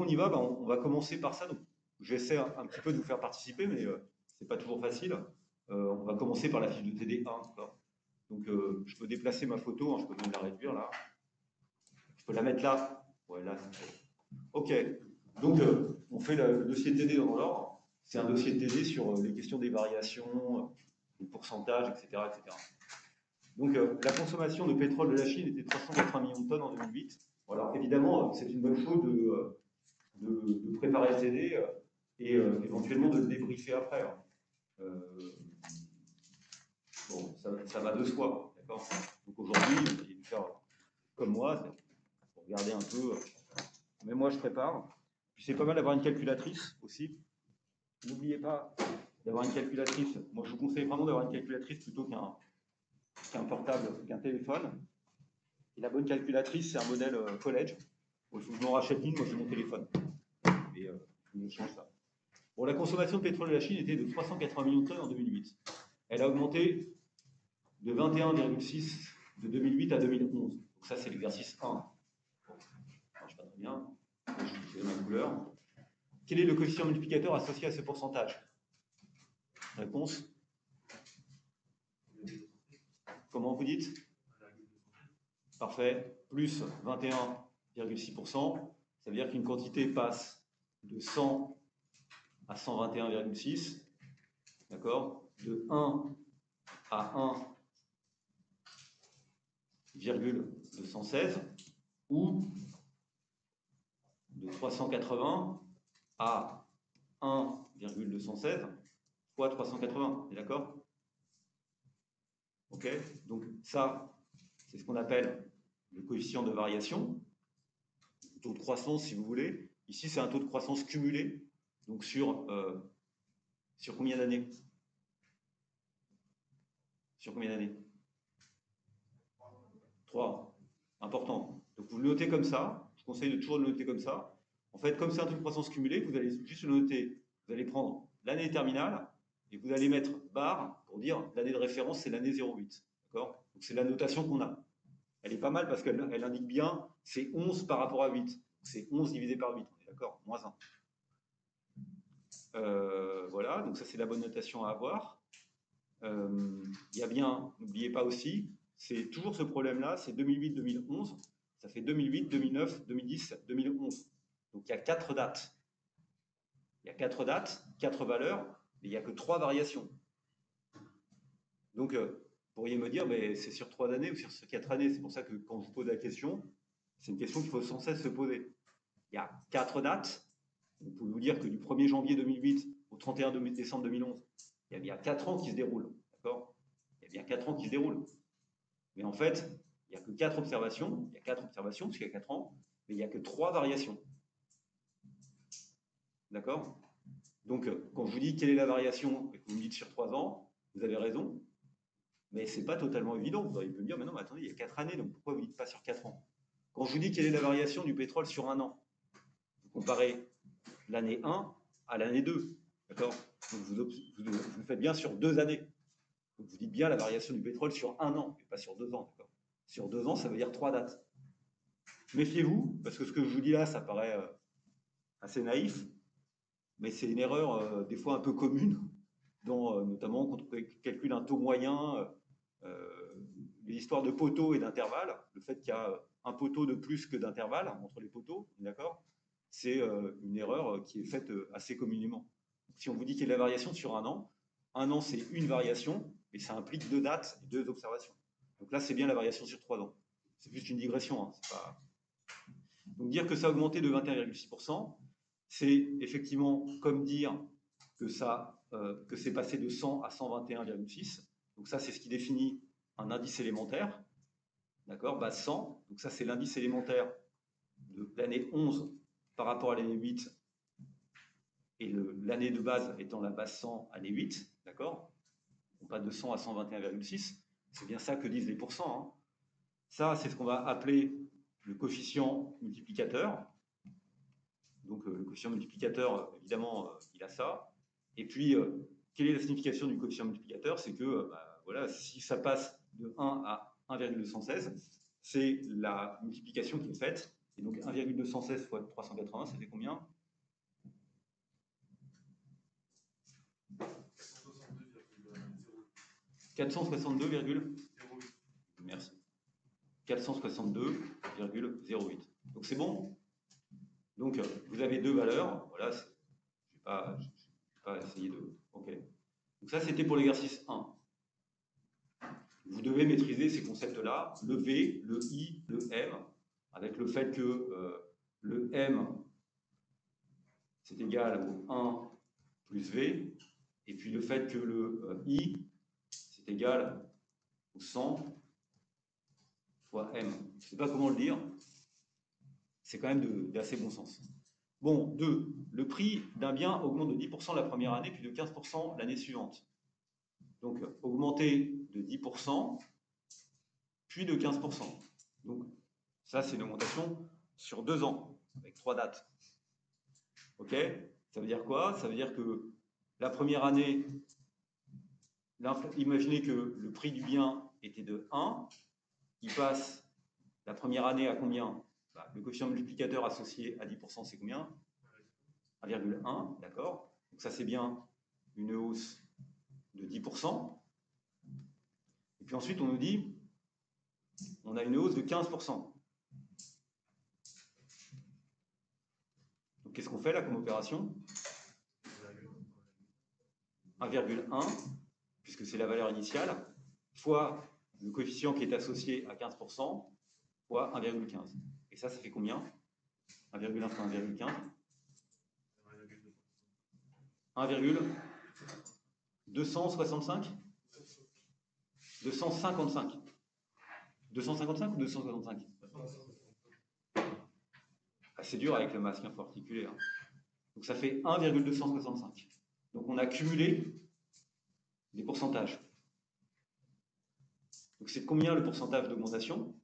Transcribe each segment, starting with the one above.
on y va, ben, on va commencer par ça. Donc, j'essaie un petit peu de vous faire participer, mais c'est pas toujours facile. On va commencer par la fiche de TD1. Donc, je peux déplacer ma photo, hein, je peux même la réduire là. Je peux la mettre là. Ouais, là, OK. Donc, on fait le dossier TD dans l'ordre. C'est un dossier TD sur les questions des variations, les pourcentages, etc., etc. Donc, la consommation de pétrole de la Chine était 380 millions de tonnes en 2008. Alors, évidemment, c'est une bonne chose de préparer le TD et éventuellement de le débriefer après. Hein. Bon, ça va de soi, d'accord. Donc aujourd'hui, vous allez faire comme moi, pour regarder un peu. Mais moi, je prépare. Puis c'est pas mal d'avoir une calculatrice aussi. N'oubliez pas d'avoir une calculatrice. Moi, je vous conseille vraiment d'avoir une calculatrice plutôt qu'un portable, qu'un téléphone. Et la bonne calculatrice, c'est un modèle college. Il faut que je m'en rachète une, moi j'ai mon téléphone. Mais je change ça. Bon, la consommation de pétrole de la Chine était de 380 millions de tonnes en 2008. Elle a augmenté de 21,6 de 2008 à 2011. Donc ça, c'est l'exercice 1. Bon, ça marche pas très bien. J'ai ma couleur. Quel est le coefficient multiplicateur associé à ce pourcentage? Réponse? Comment vous dites? Parfait. Plus 21,6%. Ça veut dire qu'une quantité passe de 100 à 121,6. D'accord? De 1 à 1,216 ou de 380 à 1,216 fois 380. Est d'accord? Ok? Donc ça, c'est ce qu'on appelle le coefficient de variation, le taux de croissance si vous voulez. Ici, c'est un taux de croissance cumulé, donc sur combien d'années? Sur combien d'années? 3. Important. Donc vous le notez comme ça. Je conseille de toujours le noter comme ça. En fait, comme c'est un taux de croissance cumulé, vous allez juste le noter. Vous allez prendre l'année terminale et vous allez mettre barre pour dire l'année de référence, c'est l'année 0,8. D'accord? Donc c'est la notation qu'on a. Elle est pas mal parce qu'elle indique bien c'est 11 par rapport à 8. C'est 11 divisé par 8. On est d'accord? Moins 1. Voilà, donc ça c'est la bonne notation à avoir. Il y a bien, n'oubliez pas aussi, c'est toujours ce problème-là, c'est 2008-2011, ça fait 2008, 2009, 2010, 2011. Donc il y a 4 dates. Il y a 4 dates, 4 valeurs, mais il n'y a que 3 variations. Donc, vous pourriez me dire, mais c'est sur 3 années ou sur 4 années. C'est pour ça que quand je vous pose la question, c'est une question qu'il faut sans cesse se poser. Il y a 4 dates. Vous pouvez vous dire que du 1er janvier 2008 au 31 décembre 2011, il y a bien 4 ans qui se déroulent. D'accord? Il y a bien 4 ans qui se déroulent. Mais en fait, il n'y a que 4 observations. Il y a 4 observations, parce qu'il y a 4 ans, mais il n'y a que 3 variations. D'accord? Donc, quand je vous dis quelle est la variation et que vous me dites sur 3 ans, vous avez raison, mais ce n'est pas totalement évident. Vous auriez pu me dire, mais non, mais attendez, il y a 4 années, donc pourquoi vous ne dites pas sur 4 ans? Quand je vous dis quelle est la variation du pétrole sur un an, vous comparez l'année 1 à l'année 2. D'accord? Donc, vous faites bien sur 2 années. Donc, vous dites bien la variation du pétrole sur un an, et pas sur 2 ans. D'accord? Sur 2 ans, ça veut dire 3 dates. Méfiez-vous, parce que ce que je vous dis là, ça paraît assez naïf, mais c'est une erreur des fois un peu commune, notamment quand on calcule un taux moyen, les histoires de poteaux et d'intervalles, le fait qu'il y a un poteau de plus que d'intervalle entre les poteaux, d'accord? C'est une erreur qui est faite assez communément. Si on vous dit qu'il y a de la variation sur un an c'est une variation, et ça implique 2 dates et 2 observations. Donc là, c'est bien la variation sur 3 ans. C'est juste une digression, hein, c'est pas... Donc dire que ça a augmenté de 21,6%, c'est effectivement comme dire que c'est passé de 100 à 121,6. Donc ça, c'est ce qui définit un indice élémentaire. D'accord? Base 100. Donc ça, c'est l'indice élémentaire de l'année 11 par rapport à l'année 8. Et l'année de base étant la base 100, année 8. D'accord? On passe de 100 à 121,6. C'est bien ça que disent les pourcents. Hein. Ça, c'est ce qu'on va appeler le coefficient multiplicateur. Donc le coefficient multiplicateur, évidemment, il a ça. Et puis, quelle est la signification du coefficient multiplicateur? C'est que voilà, si ça passe de 1 à 1,216, c'est la multiplication qui est faite. Et donc 1,216 fois 380, ça fait combien? 462,08. Merci. 462,08. Donc c'est bon. Donc vous avez deux valeurs. Voilà, je ne vais pas essayer de... OK. Donc ça, c'était pour l'exercice 1. Vous devez maîtriser ces concepts-là, le V, le I, le M, avec le fait que le M, c'est égal au 1 plus V, et puis le fait que le I, c'est égal au 100 fois M. Je ne sais pas comment le dire, c'est quand même d'assez bon sens. Bon, 2. Le prix d'un bien augmente de 10% la première année, puis de 15% l'année suivante. Donc, augmenter de 10%, puis de 15%. Donc, ça, c'est une augmentation sur 2 ans, avec 3 dates. OK? Ça veut dire quoi? Ça veut dire que la première année, imaginez que le prix du bien était de 1, il passe la première année à combien? Le coefficient multiplicateur associé à 10%, c'est combien? 1,1, d'accord? Donc ça, c'est bien une hausse de 10%. Et puis ensuite, on nous dit, on a une hausse de 15%. Donc qu'est-ce qu'on fait là comme opération? 1,1, puisque c'est la valeur initiale, fois le coefficient qui est associé à 15%, fois 1,15. Et ça fait combien? 1,1 fois 1,15. 1,265 255. 255 ou 265? C'est dur avec le masque, il faut articuler. Donc ça fait 1,265. Donc on a cumulé des pourcentages. Donc c'est combien le pourcentage d'augmentation?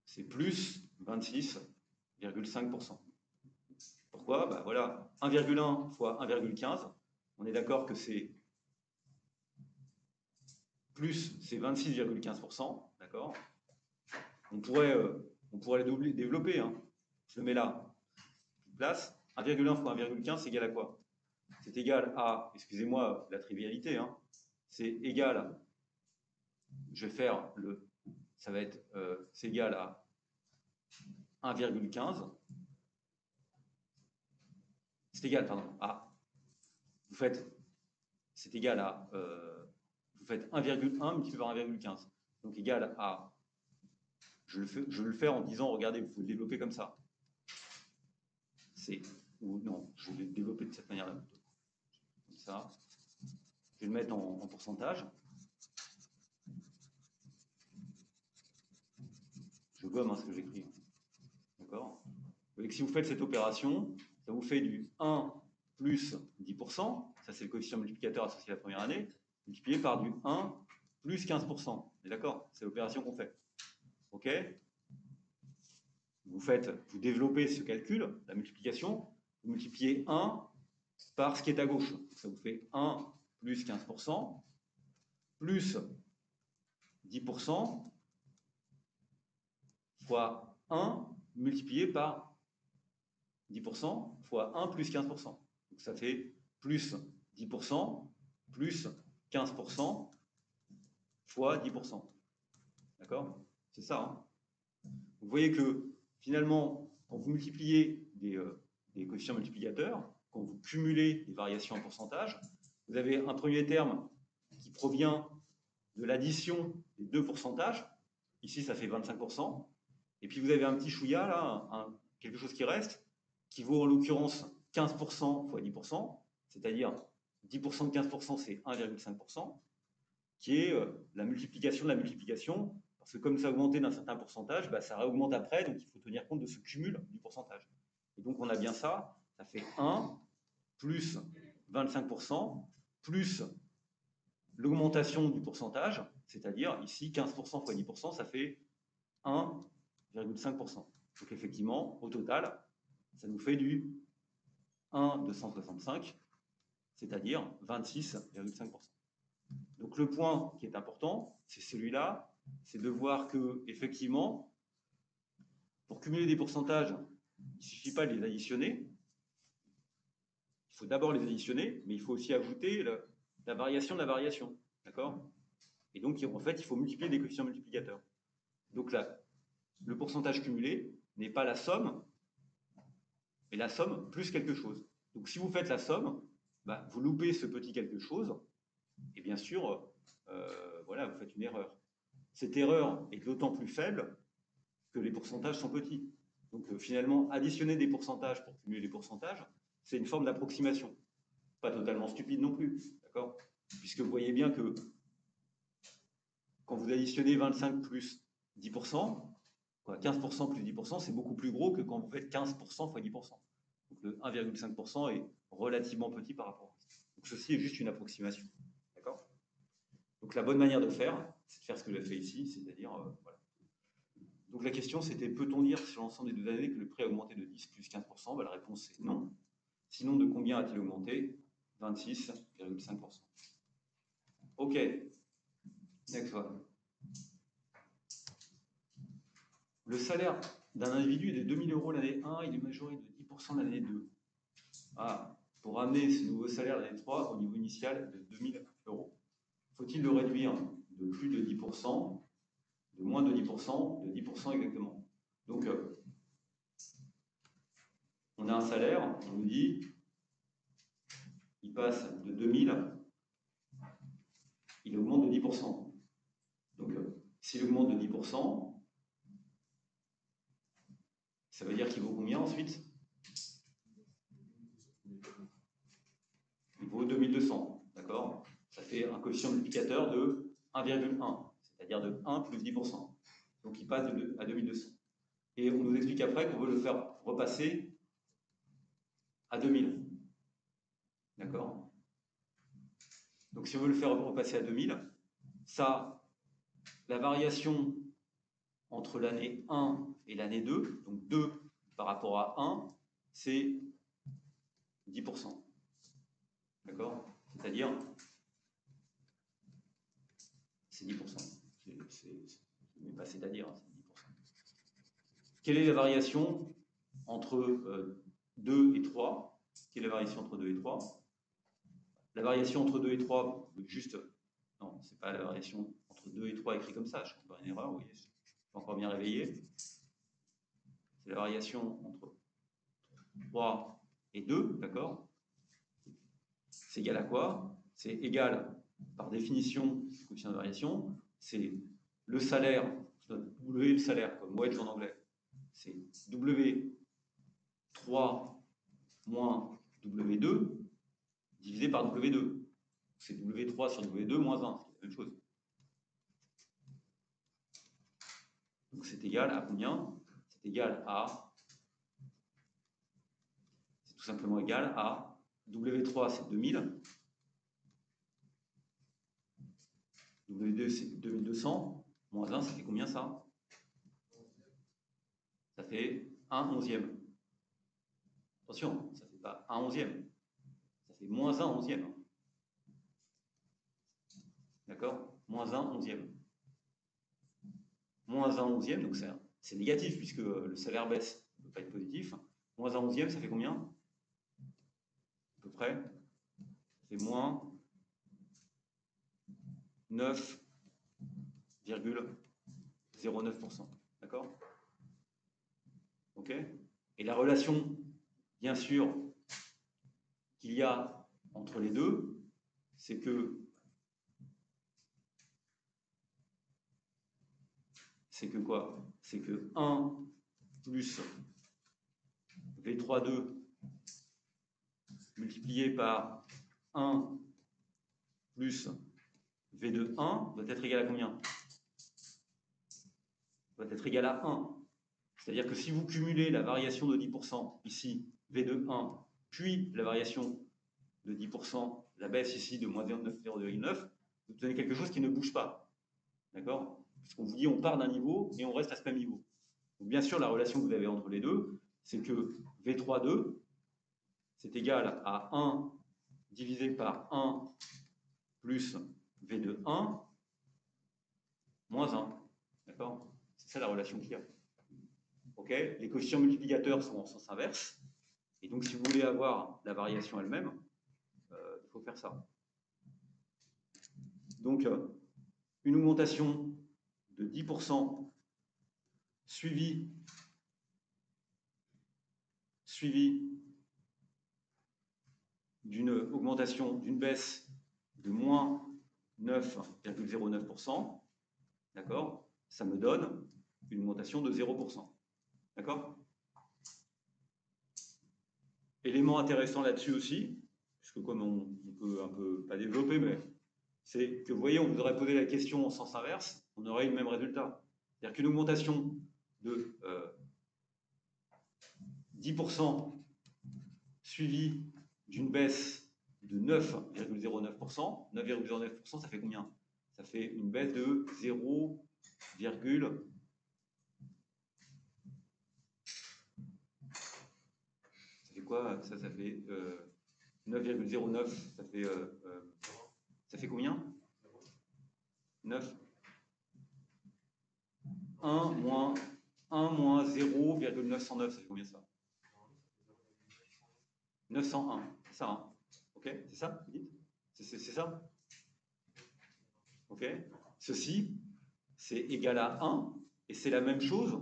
C'est plus 26,5%. Pourquoi? Voilà, 1,1 fois 1,15. On est d'accord que c'est plus, c'est 26,15%. D'accord? On pourrait le développer. Je le mets là. Place. 1,1 fois 1,15, c'est égal à quoi? C'est égal à, excusez-moi la trivialité, c'est égal, je vais faire ça va être, c'est égal à 1,15, c'est égal, pardon, à, c'est égal à, vous faites 1,1 multiplié par 1,15, donc égal à, je vais le faire en disant, regardez, vous pouvez le développer comme ça. Ou non, je vais le développer de cette manière-là. Comme ça. Je vais le mettre en pourcentage. Je gomme ce que j'écris. D'accord? Vous voyez que si vous faites cette opération, ça vous fait du 1 plus 10%, ça c'est le coefficient multiplicateur associé à la première année, multiplié par du 1 plus 15%. D'accord? C'est l'opération qu'on fait. OK? Vous développez ce calcul, la multiplication, vous multipliez 1 par ce qui est à gauche. Ça vous fait 1 plus 15%, plus 10%, fois 1 multiplié par 10% fois 1 plus 15%. Donc ça fait plus 10% plus 15% fois 10%. D'accord? C'est ça. Vous voyez que finalement, quand vous multipliez des coefficients multiplicateurs, quand vous cumulez des variations en pourcentage, vous avez un premier terme qui provient de l'addition des deux pourcentages. Ici, ça fait 25%. Et puis vous avez un petit chouïa, là, quelque chose qui reste, qui vaut en l'occurrence 15% fois 10%, c'est-à-dire 10% de 15%, c'est 1,5%, qui est la multiplication de la multiplication, parce que comme ça a augmenté d'un certain pourcentage, ça réaugmente après, donc il faut tenir compte de ce cumul du pourcentage. Et donc on a bien ça fait 1 plus 25% plus l'augmentation du pourcentage, c'est-à-dire ici 15% fois 10%, ça fait 1,5%. Donc effectivement, au total, ça nous fait du 1,265, c'est-à-dire 26,5%. Donc le point qui est important, c'est celui-là, c'est de voir que effectivement, pour cumuler des pourcentages, il ne suffit pas de les additionner. Il faut d'abord les additionner, mais il faut aussi ajouter la variation de la variation. D'accord? Et donc, en fait, il faut multiplier des coefficients multiplicateurs. Donc là, le pourcentage cumulé n'est pas la somme, mais la somme plus quelque chose. Donc si vous faites la somme, bah, vous loupez ce petit quelque chose, et bien sûr, voilà, vous faites une erreur. Cette erreur est d'autant plus faible que les pourcentages sont petits. Donc finalement, additionner des pourcentages pour cumuler les pourcentages, c'est une forme d'approximation. Pas totalement stupide non plus, d'accord? Puisque vous voyez bien que quand vous additionnez 25 plus 10%, 15% plus 10%, c'est beaucoup plus gros que quand vous faites 15% fois 10%. Donc le 1,5% est relativement petit par rapport à ça. Donc ceci est juste une approximation. D'accord? Donc la bonne manière de faire, c'est de faire ce que j'ai fait ici, c'est-à-dire, voilà. Donc la question c'était, peut-on dire sur l'ensemble des 2 années que le prix a augmenté de 10 plus 15%? La réponse est non. Sinon, de combien a-t-il augmenté? 26,5%. OK. Next one. Le salaire d'un individu est de 2 000 € l'année 1, il est majoré de 10% l'année 2. Ah, pour ramener ce nouveau salaire l'année 3 au niveau initial de 2 000 €, faut-il le réduire de plus de 10%, de moins de 10%, de 10% exactement? Donc, on a un salaire, on nous dit, il passe de 2 000, il augmente de 10%. Donc, s'il augmente de 10%, ça veut dire qu'il vaut combien ensuite? Il vaut 2200, d'accord? Ça fait un coefficient multiplicateur de 1,1, c'est-à-dire de 1 plus 10%. Donc il passe à 2200. Et on nous explique après qu'on veut le faire repasser à 2000. D'accord? Donc si on veut le faire repasser à 2000, ça, la variation entre l'année 1 et l'année 2, donc 2 par rapport à 1, c'est 10%. D'accord? C'est-à-dire, c'est 10%. Mais pas c'est-à-dire, c'est 10%. Quelle est la variation entre 2 et 3? Quelle est la variation entre 2 et 3? La variation entre 2 et 3, juste, non, c'est pas la variation entre 2 et 3 écrit comme ça, je ne fais pas une erreur, vous voyez, je suis pas encore bien réveillé. C'est la variation entre 3 et 2, d'accord? C'est égal à quoi? C'est égal, par définition, coefficient de variation, c'est le salaire, W le salaire, comme wedge en anglais, c'est W3 moins W2 divisé par W2. C'est W3 sur W2 moins 1, c'est la même chose. Donc c'est égal à combien? C'est égal à, c'est tout simplement égal à W3 c'est 2000, W2 c'est 2200, moins 1 ça fait combien ça? Ça fait 1/11e. Attention, ça ne fait pas 1/11e, ça fait moins 1/11e. D'accord? Moins 1/11e. Moins 1/11e, donc c'est négatif puisque le salaire baisse, ça ne peut pas être positif. Moins 1/11e, ça fait combien? À peu près? Ça fait moins 9,09%. D'accord? Ok? Et la relation, bien sûr, qu'il y a entre les deux, c'est que quoi? C'est que 1 plus V32 multiplié par 1 plus V21 doit être égal à combien? Doit être égal à 1. C'est-à-dire que si vous cumulez la variation de 10% ici, V21, puis la variation de 10%, la baisse ici de moins 0,9, vous obtenez quelque chose qui ne bouge pas. D'accord? Puisqu'on vous dit on part d'un niveau et on reste à ce même niveau. Donc bien sûr, la relation que vous avez entre les deux, c'est que V32, c'est égal à 1 divisé par 1 plus V21 moins 1. D'accord? C'est ça la relation qu'il y a. Ok, les coefficients multiplicateurs sont en sens inverse. Et donc, si vous voulez avoir la variation elle-même, il faut faire ça. Donc, une augmentation de 10% suivie d'une augmentation, d'une baisse de moins 9,09%, d'accord? Ça me donne une augmentation de 0%, d'accord? Élément intéressant là-dessus aussi, puisque comme on peut un peu pas développer, mais c'est que vous voyez, on vous aurait posé la question en sens inverse, on aurait eu le même résultat. C'est-à-dire qu'une augmentation de 10% suivie d'une baisse de 9,09%. 9,09%, ça fait combien? Ça fait une baisse de 0, ça fait quoi? Ça fait 9,09, ça fait combien? 9. 1 moins 0,909, ça fait combien ça? 901, c'est ça, hein? Ok, c'est ça, vous dites? C'est ça? Ok. Ceci, c'est égal à 1, et c'est la même chose,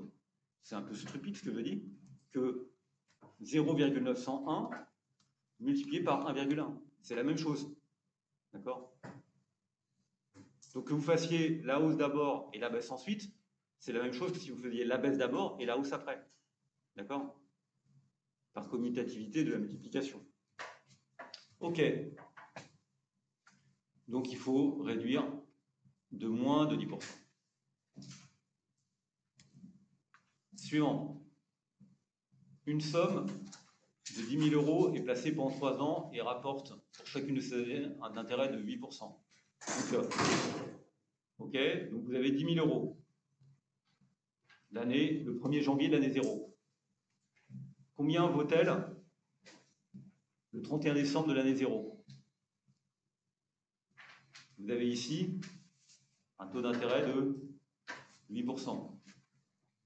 c'est un peu stupide ce que je dis, que 0,901 multiplié par 1,1. C'est la même chose. D'accord? Donc que vous fassiez la hausse d'abord et la baisse ensuite, c'est la même chose que si vous faisiez la baisse d'abord et la hausse après. D'accord? Par commutativité de la multiplication. Ok. Donc il faut réduire de moins de 10%. Suivant. Une somme de 10 000 euros est placée pendant 3 ans et rapporte pour chacune de ces années un intérêt de 8%. Donc, ok, donc vous avez 10 000 euros l'année, le 1er janvier de l'année 0. Combien vaut-elle le 31 décembre de l'année 0? Vous avez ici un taux d'intérêt de 8%.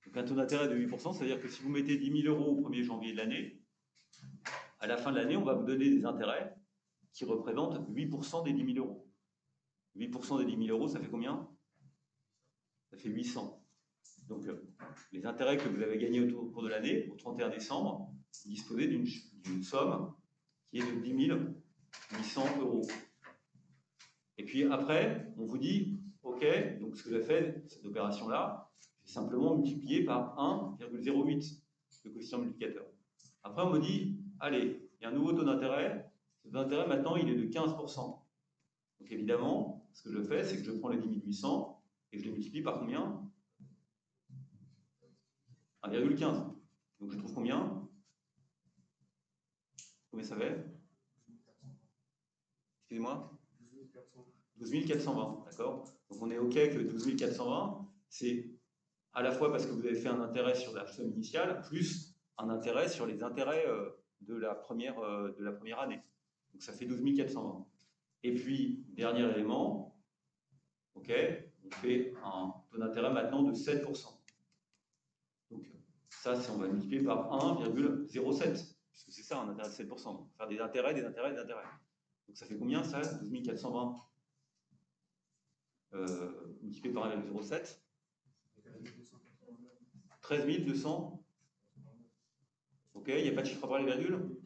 Donc un taux d'intérêt de 8%, c'est-à-dire que si vous mettez 10 000 euros au 1er janvier de l'année, à la fin de l'année, on va vous donner des intérêts qui représentent 8% des 10 000 euros. 8% des 10 000 euros, ça fait combien? Ça fait 800. Donc, les intérêts que vous avez gagnés au cours de l'année, au 31 décembre, vous disposez d'une somme qui est de 10 800 euros. Et puis après, on vous dit, OK, donc ce que j'ai fait, cette opération-là, j'ai simplement multiplié par 1,08, le coefficient multiplicateur. Après, on me dit, allez, il y a un nouveau taux d'intérêt. Ce taux d'intérêt, maintenant, il est de 15%. Donc évidemment, ce que je fais, c'est que je prends les 10 800 et je les multiplie par combien? 1,15. Donc je trouve combien? Combien ça fait? Excusez-moi? 12 420, d'accord? Donc on est OK que 12 420, c'est à la fois parce que vous avez fait un intérêt sur la somme initiale, plus un intérêt sur les intérêts de la première année. Donc ça fait 12 420. Et puis, dernier élément, OK, on fait un taux d'intérêt maintenant de 7%. Donc ça, on va multiplier par 1,07, puisque c'est ça un intérêt de 7%. On va faire des intérêts, des intérêts, des intérêts. Donc ça fait combien ça? 12 420 multiplié par 1,07. 13 200. Ok, il n'y a pas de chiffre après les virgules?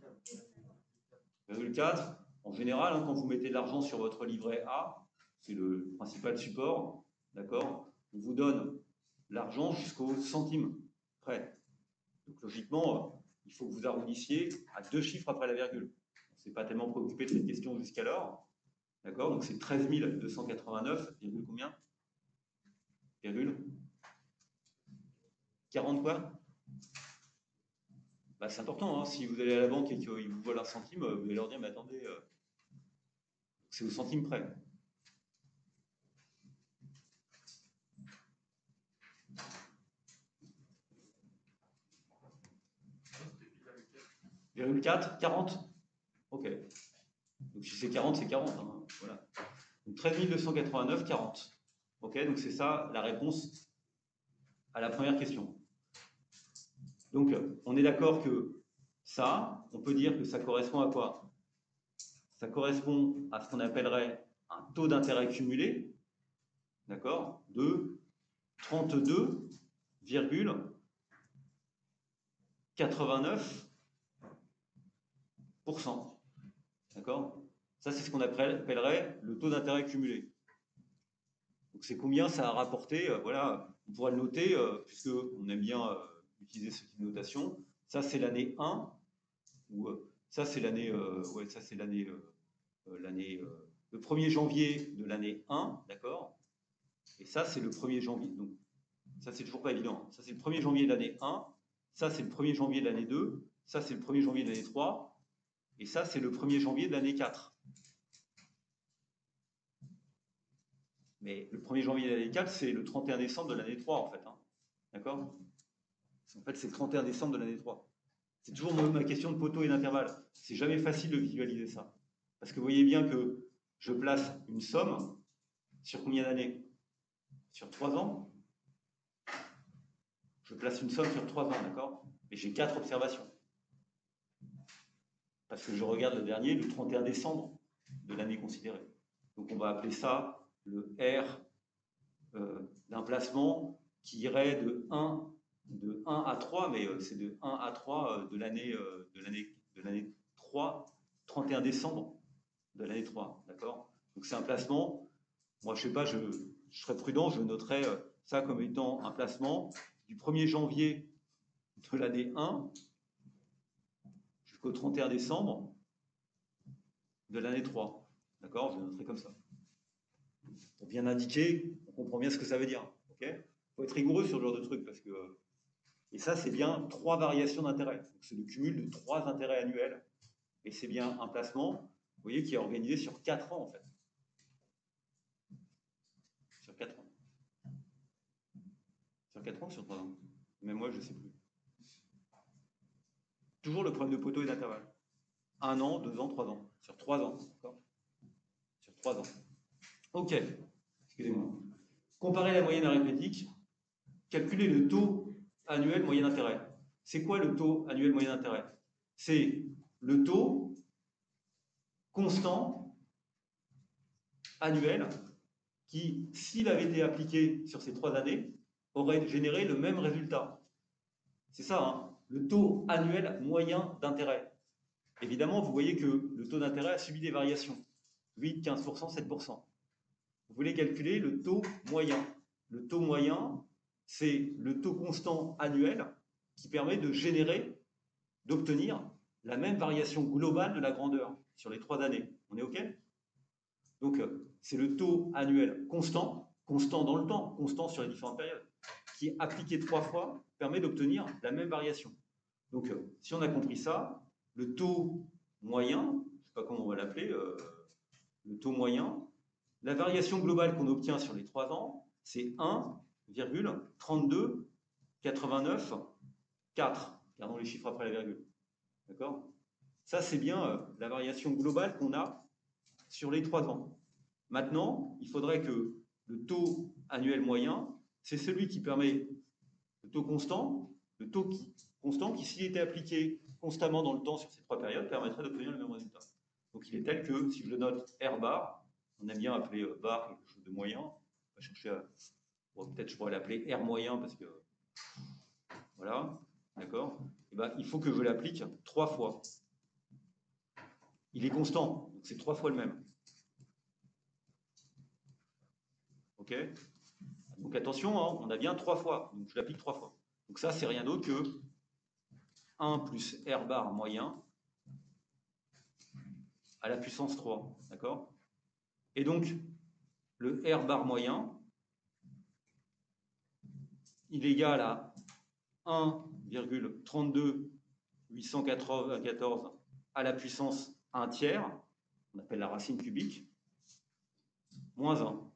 0,4. En général, hein, quand vous mettez de l'argent sur votre livret A, c'est le principal support, d'accord? On vous donne l'argent jusqu'au centime près. Donc logiquement, il faut que vous arrondissiez à 2 chiffres après la virgule. On ne s'est pas tellement préoccupé de cette question jusqu'alors. D'accord? Donc c'est 13 289, combien? Virgule 40 quoi? Bah, c'est important, hein. Si vous allez à la banque et qu'ils vous volent un centime, vous allez leur dire, mais attendez, c'est au centime près. Virgule 4, 40. Ok. Donc si c'est 40, c'est 40. Hein. Voilà. Donc 13 289, 40. Ok, donc c'est ça la réponse à la première question. Donc, on est d'accord que ça, on peut dire que ça correspond à quoi? Ça correspond à ce qu'on appellerait un taux d'intérêt cumulé, d'accord, de 32,89%. D'accord? Ça, c'est ce qu'on appellerait le taux d'intérêt cumulé. Donc, c'est combien ça a rapporté, voilà, on pourra le noter, puisqu'on aime bien utiliser ce type de notation. Ça, c'est l'année 1, ou ça, c'est l'année, ouais, ça, c'est l'année, le 1er janvier de l'année 1, d'accord? Et ça, c'est le 1er janvier. Donc, ça, c'est toujours pas évident. Ça, c'est le 1er janvier de l'année 1, ça, c'est le 1er janvier de l'année 2, ça, c'est le 1er janvier de l'année 3, et ça, c'est le 1er janvier de l'année 4. Mais le 1er janvier de l'année 4, c'est le 31 décembre de l'année 3, en fait. Hein. D'accord? En fait, c'est le 31 décembre de l'année 3. C'est toujours ma question de poteau et d'intervalle. C'est jamais facile de visualiser ça. Parce que vous voyez bien que je place une somme sur combien d'années? Sur 3 ans? Je place une somme sur 3 ans, d'accord? Et j'ai 4 observations. Parce que je regarde le dernier, le 31 décembre de l'année considérée. Donc on va appeler ça le R d'un placement qui irait de 1 à 3, mais c'est de 1 à 3 de l'année 3, 31 décembre de l'année 3, d'accord? Donc c'est un placement, moi je sais pas, je serais prudent, je noterais ça comme étant un placement du 1er janvier de l'année 1 jusqu'au 31 décembre de l'année 3, d'accord? Je le noterai comme ça. Pour bien indiquer, on comprend bien ce que ça veut dire, ok? Il faut être rigoureux sur ce genre de truc parce que... Et ça, c'est bien 3 variations d'intérêt. C'est le cumul de 3 intérêts annuels. Et c'est bien un placement, vous voyez, qui est organisé sur 4 ans, en fait. Sur 4 ans. Sur 4 ans ou sur 3 ans? Même moi, je ne sais plus. Toujours le problème de poteau et d'intervalle. 1 an, 2 ans, 3 ans. Sur 3 ans, d'accord? Sur 3 ans. OK. Excusez-moi. Comparer la moyenne arithmétique, calculer le taux annuel moyen d'intérêt. C'est quoi le taux annuel moyen d'intérêt? C'est le taux constant annuel qui, s'il avait été appliqué sur ces 3 années, aurait généré le même résultat. C'est ça, hein, le taux annuel moyen d'intérêt. Évidemment, vous voyez que le taux d'intérêt a subi des variations. 8, 15%, 7%. Vous voulez calculer le taux moyen. Le taux moyen, c'est le taux constant annuel qui permet de générer, d'obtenir la même variation globale de la grandeur sur les 3 années. On est OK? Donc, c'est le taux annuel constant, constant dans le temps, constant sur les différentes périodes, qui, appliqué 3 fois, permet d'obtenir la même variation. Donc, si on a compris ça, le taux moyen, je ne sais pas comment on va l'appeler, le taux moyen, la variation globale qu'on obtient sur les 3 ans, c'est 1,32,89,4. Gardons les chiffres après la virgule. D'accord? Ça, c'est bien la variation globale qu'on a sur les 3 ans. Maintenant, il faudrait que le taux annuel moyen, c'est celui qui permet le taux constant qui, s'il était appliqué constamment dans le temps sur ces 3 périodes, permettrait d'obtenir le même résultat. Donc il est tel que, si je le note R bar, on aime bien appeler bar quelque chose de moyen, on va chercher à... Bon, peut-être je pourrais l'appeler R moyen parce que... Voilà, d'accord? Et ben, il faut que je l'applique 3 fois. Il est constant, donc c'est 3 fois le même. Ok? Donc attention, hein, on a bien 3 fois, donc je l'applique 3 fois. Donc ça, c'est rien d'autre que 1 plus R bar moyen à la puissance 3, d'accord? Et donc, le R bar moyen, il est égal à 1,32894 à la puissance 1 tiers, on appelle la racine cubique, moins 1.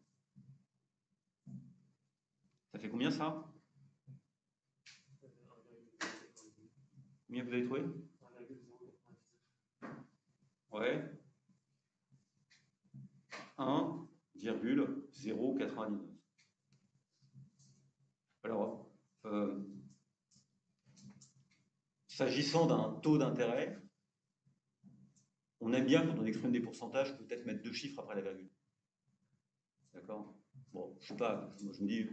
Ça fait combien ça? Combien vous avez trouvé? Ouais. 1,099. Alors, s'agissant d'un taux d'intérêt, on aime bien, quand on exprime des pourcentages, peut-être mettre 2 chiffres après la virgule. D'accord? Bon, je sais pas, moi je me dis,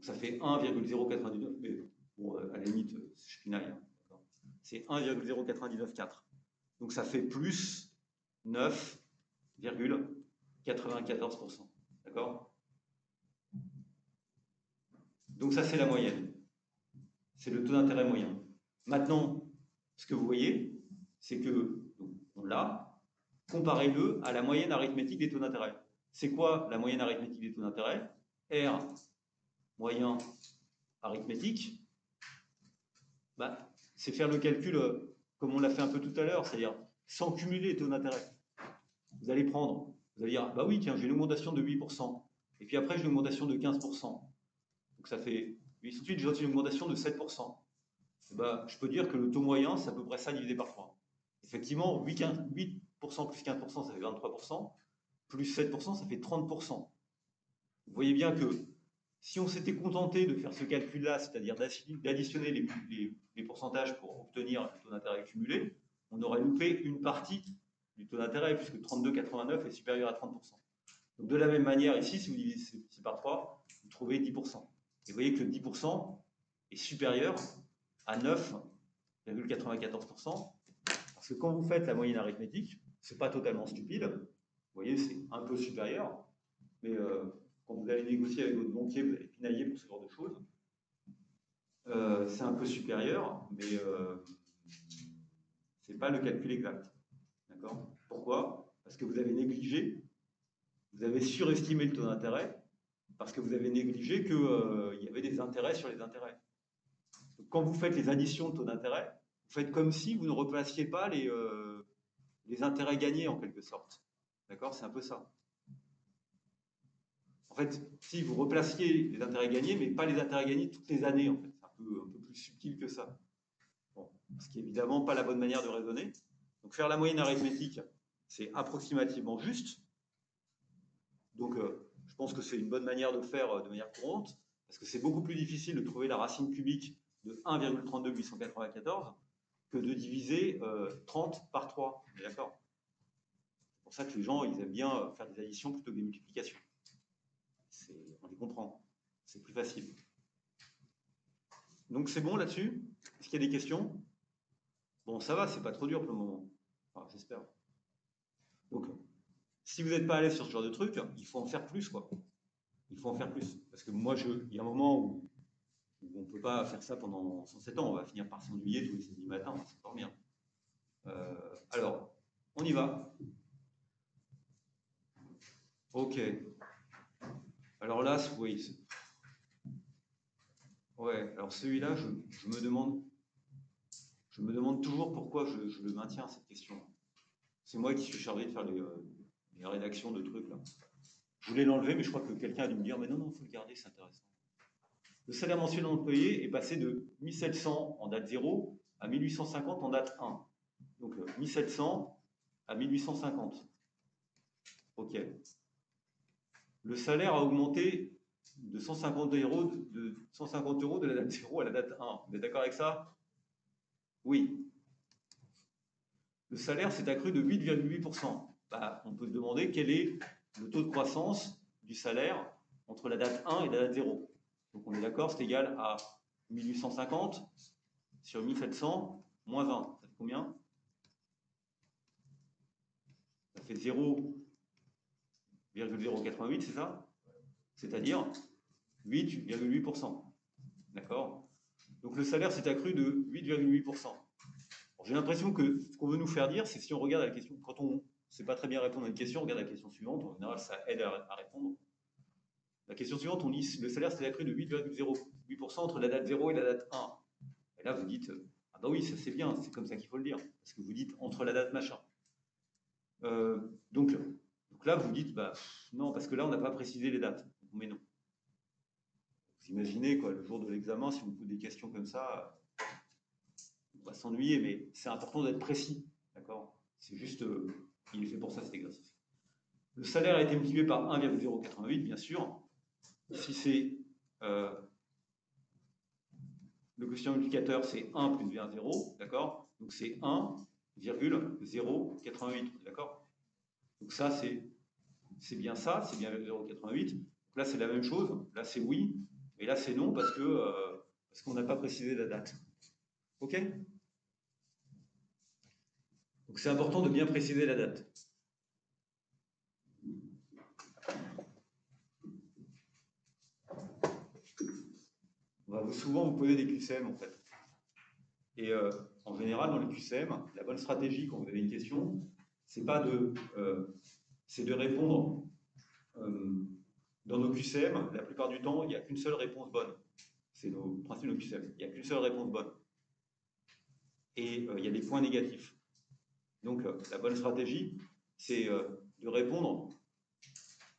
ça fait 1,099, mais bon, à la limite, je pinaille. Hein, c'est 1,0994. Donc ça fait plus 9,94%. D'accord? Donc ça, c'est la moyenne. C'est le taux d'intérêt moyen. Maintenant, ce que vous voyez, c'est que, donc, on l'a, comparez-le à la moyenne arithmétique des taux d'intérêt. C'est quoi la moyenne arithmétique des taux d'intérêt? R moyen arithmétique, bah, c'est faire le calcul comme on l'a fait un peu tout à l'heure, c'est-à-dire sans cumuler les taux d'intérêt. Vous allez prendre, vous allez dire, bah oui, tiens, j'ai une augmentation de 8%, et puis après j'ai une augmentation de 15%. Donc ça fait, et ensuite j'ai une augmentation de 7%. Et bah, je peux dire que le taux moyen, c'est à peu près ça divisé par 3. Effectivement, 8% plus 15%, ça fait 23%, plus 7%, ça fait 30%. Vous voyez bien que si on s'était contenté de faire ce calcul-là, c'est-à-dire d'additionner les pourcentages pour obtenir le taux d'intérêt cumulé, on aurait loupé une partie du taux d'intérêt, puisque 32,89 est supérieur à 30%. Donc de la même manière, ici, si vous divisez par 3, vous trouvez 10%. Et vous voyez que 10% est supérieur à 9,94%, parce que quand vous faites la moyenne arithmétique, c'est pas totalement stupide, vous voyez, c'est un peu supérieur, mais quand vous allez négocier avec votre banquier, vous allez pinailler pour ce genre de choses. C'est un peu supérieur, mais c'est pas le calcul exact. D'accord? Pourquoi? Parce que vous avez négligé, vous avez surestimé le taux d'intérêt, parce que vous avez négligé qu'il y avait des intérêts sur les intérêts. Donc, quand vous faites les additions de taux d'intérêt, vous faites comme si vous ne replaciez pas les intérêts gagnés en quelque sorte. D'accord? C'est un peu ça. En fait, si vous replaciez les intérêts gagnés, mais pas les intérêts gagnés toutes les années, en fait. C'est un peu plus subtil que ça. Bon, ce qui n'est évidemment pas la bonne manière de raisonner. Donc faire la moyenne arithmétique, c'est approximativement juste. Donc je pense que c'est une bonne manière de faire de manière courante, parce que c'est beaucoup plus difficile de trouver la racine cubique de 1,32894 que de diviser 30 par 3. D'accord? C'est pour ça que les gens, ils aiment bien faire des additions plutôt que des multiplications. On les comprend. C'est plus facile. Donc c'est bon là-dessus? Est-ce qu'il y a des questions? Bon, ça va, c'est pas trop dur pour le moment. Enfin, j'espère. Donc, si vous n'êtes pas à l'aise sur ce genre de truc, il faut en faire plus, quoi. Il faut en faire plus. Parce que moi, il y a un moment où on ne peut pas faire ça pendant 107 ans. On va finir par s'ennuyer tous les samedis matins, on va s'endormir. Alors, on y va. Ok. Alors là, oui. Ouais, alors celui-là, je me demande toujours pourquoi je le maintiens, cette question. C'est moi qui suis chargé de faire les rédactions de trucs, là. Je voulais l'enlever, mais je crois que quelqu'un a dû me dire, mais non, il faut le garder, c'est intéressant. Le salaire mensuel d'un employé est passé de 1700 en date 0 à 1850 en date 1. Donc 1700 à 1850. OK. Le salaire a augmenté de 150 euros de la date 0 à la date 1. Vous êtes d'accord avec ça? Oui. Le salaire s'est accru de 8,8%. Bah, on peut se demander quel est le taux de croissance du salaire entre la date 1 et la date 0. Donc on est d'accord, c'est égal à 1850 sur 1700 moins 20. Ça fait combien? Ça fait 0,088, c'est ça? C'est-à-dire 8,8%. D'accord? Donc le salaire s'est accru de 8,8%. J'ai l'impression que ce qu'on veut nous faire dire, c'est si on regarde la question, quand on ne sait pas très bien répondre à une question, on regarde la question suivante, en général ça aide à répondre. La question suivante, on dit le salaire s'est accru de 8,08% entre la date 0 et la date 1. Et là vous dites, ah bah oui, ça c'est bien, c'est comme ça qu'il faut le dire, parce que vous dites entre la date machin. Donc là vous dites, bah non, parce que là on n'a pas précisé les dates, donc on met non. Vous imaginez, quoi, le jour de l'examen, si on vous pose des questions comme ça, on va s'ennuyer, mais c'est important d'être précis, d'accord? C'est juste, il est fait pour ça cet exercice. Le salaire a été multiplié par 1,088, bien sûr. Si c'est Le quotient multiplicateur, c'est 1 plus V1, 0, d'accord? Donc c'est 1,088, d'accord? Donc ça, c'est bien ça, c'est bien 0,88. Donc là, c'est la même chose. Là, c'est oui, et là, c'est non parce qu'on n'a pas précisé la date. OK? Donc c'est important de bien préciser la date. On va souvent vous poser des QCM en fait. Et en général, dans les QCM, la bonne stratégie quand vous avez une question, c'est de répondre. Dans nos QCM, la plupart du temps, il n'y a qu'une seule réponse bonne. C'est nos principes de nos QCM. Il n'y a qu'une seule réponse bonne. Et il y a des points négatifs. Donc, la bonne stratégie, c'est de répondre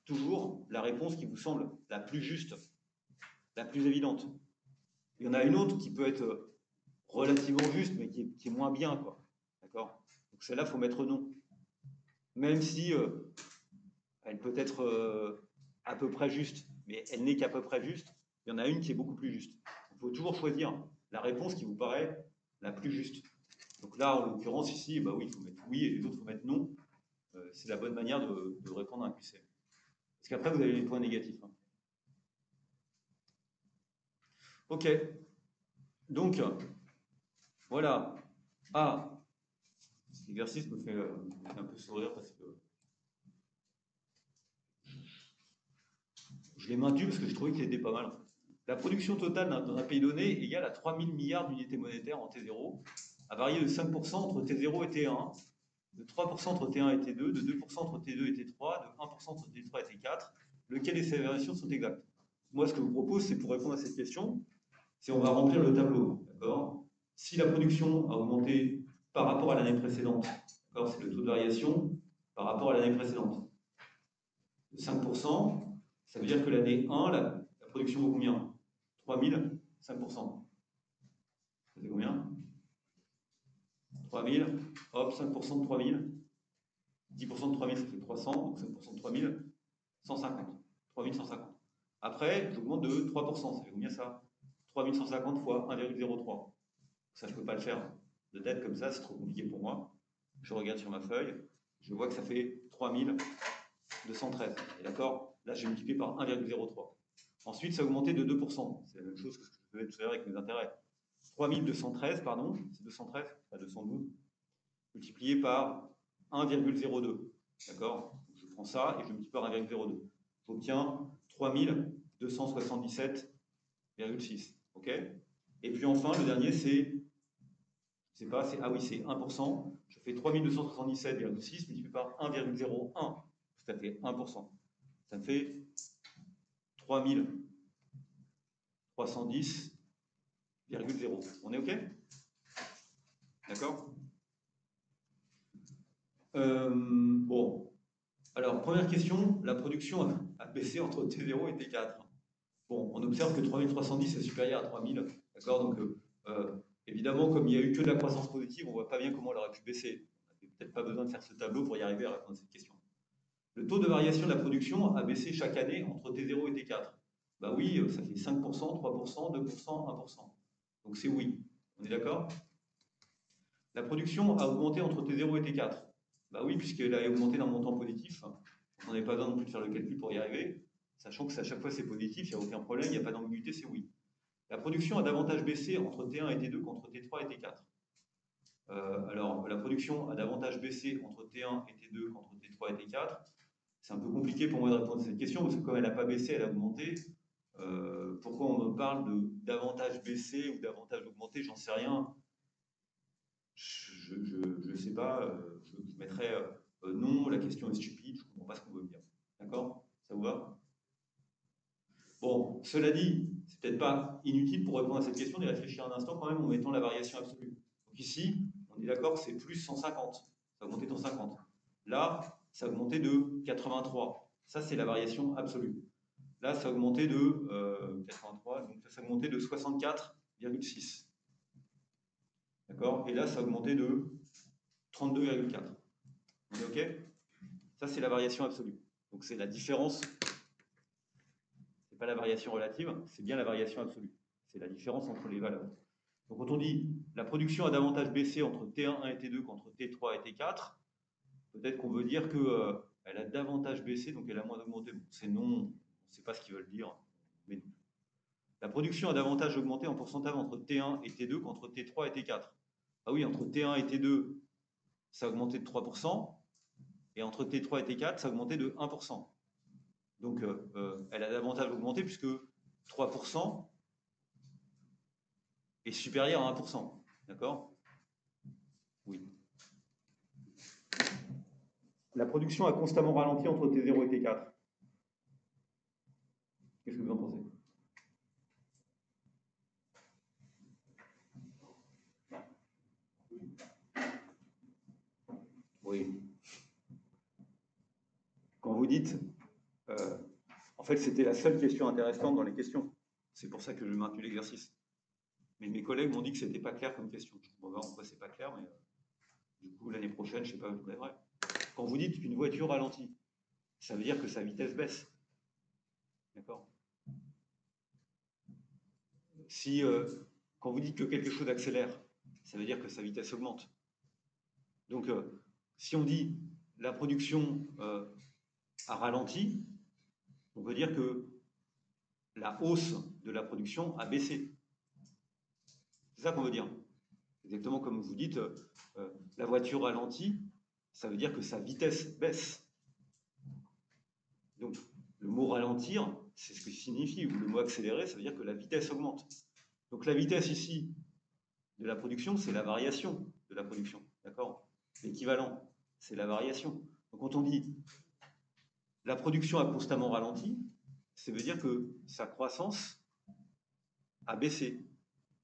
toujours la réponse qui vous semble la plus juste, la plus évidente. Il y en a une autre qui peut être relativement juste, mais qui est moins bien, quoi. D'accord? Donc, celle-là, il faut mettre non. Même si elle peut être à peu près juste, mais elle n'est qu'à peu près juste, il y en a une qui est beaucoup plus juste. Il faut toujours choisir la réponse qui vous paraît la plus juste. Donc là, en l'occurrence, ici, bah oui, il faut mettre oui et les autres, il faut mettre non. C'est la bonne manière de répondre à un QCM. Parce qu'après, vous avez les points négatifs. Hein. OK. Donc, voilà. Ah, cet exercice me fait un peu sourire parce que je l'ai maintenu parce que je trouvais qu'il était pas mal. La production totale dans un pays donné égale à 3000 milliards d'unités monétaires en T0, a varié de 5% entre T0 et T1, de 3% entre T1 et T2, de 2% entre T2 et T3, de 1% entre T3 et T4, lequel de ces variations sont exactes. Moi, ce que je vous propose, c'est pour répondre à cette question, c'est on va remplir le tableau. D'accord ? Si la production a augmenté par rapport à l'année précédente, c'est le taux de variation par rapport à l'année précédente, de 5%, ça veut dire que l'année 1, la production vaut combien ? 3000, 5%. Ça fait combien ? 3000, hop, 5% de 3000. 10% de 3000, ça fait 300, donc 5% de 3000, 150. 3150. Après, j'augmente de 3%, ça fait combien ça ? 3150 fois 1,03. Ça, je ne peux pas le faire de tête comme ça, c'est trop compliqué pour moi. Je regarde sur ma feuille, je vois que ça fait 3213. D'accord ? Là, j'ai multiplié par 1,03. Ensuite, ça a augmenté de 2%. C'est la même chose que ce que je faisais tout à l'heure avec mes intérêts. 3213, pardon, c'est 213, pas 212, multiplié par 1,02. D'accord ? Je prends ça et je multiplie par 1,02. J'obtiens 3277,6. OK ? Et puis enfin, le dernier, c'est, je sais pas, c'est, ah oui, c'est 1%. Je fais 3277,6 multiplié par 1,01. Ça fait 1%. Ça me fait 3310,0. On est OK? D'accord? Bon. Alors, première question, la production a baissé entre T0 et T4. Bon, on observe que 3310 est supérieur à 3000. D'accord? Donc, évidemment, comme il n'y a eu que de la croissance positive, on ne voit pas bien comment elle aurait pu baisser. On n'avait peut-être pas besoin de faire ce tableau pour y arriver à répondre à cette question. Le taux de variation de la production a baissé chaque année entre T0 et T4. Bah oui, ça fait 5%, 3%, 2%, 1%. Donc c'est oui. On est d'accord? La production a augmenté entre T0 et T4. Bah oui, puisqu'elle a augmenté d'un montant positif. On n'avait pas besoin non plus de faire le calcul pour y arriver. Sachant que à chaque fois c'est positif, il n'y a aucun problème, il n'y a pas d'ambiguïté, c'est oui. La production a davantage baissé entre T1 et T2 qu'entre T3 et T4. Alors, la production a davantage baissé entre T1 et T2 qu'entre T3 et T4. C'est un peu compliqué pour moi de répondre à cette question, parce que comme elle n'a pas baissé, elle a augmenté. Pourquoi on me parle de davantage baissé ou davantage augmenté, j'en sais rien. Je ne sais pas, je mettrais non, la question est stupide, je ne comprends pas ce qu'on veut me dire. D'accord? Ça vous va? Bon, cela dit, c'est peut-être pas inutile pour répondre à cette question d'y réfléchir un instant quand même en mettant la variation absolue. Donc ici, on est d'accord que c'est plus 150, ça a augmenté de 150. Là, ça a augmenté de 83. Ça, c'est la variation absolue. Là, ça a augmenté de 83, donc ça a augmenté de 64,6. D'accord? Et là, ça a augmenté de 32,4. On est OK? Ça, c'est la variation absolue. Donc c'est la différence. C'est pas la variation relative, c'est bien la variation absolue. C'est la différence entre les valeurs. Donc quand on dit la production a davantage baissé entre T1 et T2 qu'entre T3 et T4, peut-être qu'on veut dire qu'elle a davantage baissé, donc elle a moins augmenté. Bon, c'est non, on ne sait pas ce qu'ils veulent dire, mais non. La production a davantage augmenté en pourcentage entre T1 et T2 qu'entre T3 et T4. Ah oui, entre T1 et T2, ça a augmenté de 3%, et entre T3 et T4, ça a augmenté de 1%. Donc, elle a davantage augmenté puisque 3% est supérieur à 1%. D'accord? Oui. La production a constamment ralenti entre T0 et T4. Qu'est-ce que vous en pensez? Oui. Quand vous dites, en fait, c'était la seule question intéressante dans les questions. C'est pour ça que je maintenu l'exercice. Mais mes collègues m'ont dit que c'était pas clair comme question. Je comprends pas pourquoi c'est pas clair, mais du coup, l'année prochaine, je sais pas, je vous lèverai. Quand vous dites qu'une voiture ralentit, ça veut dire que sa vitesse baisse. D'accord? Si, quand vous dites que quelque chose accélère, ça veut dire que sa vitesse augmente. Donc, si on dit la production a ralenti, on veut dire que la hausse de la production a baissé. C'est ça qu'on veut dire. Exactement comme vous dites, la voiture ralentit, ça veut dire que sa vitesse baisse. Donc, le mot ralentir, c'est ce que signifie, ou le mot accélérer, ça veut dire que la vitesse augmente. Donc, la vitesse ici de la production, c'est la variation de la production. D'accord? L'équivalent, c'est la variation. Donc, quand on dit la production a constamment ralenti, ça veut dire que sa croissance a baissé.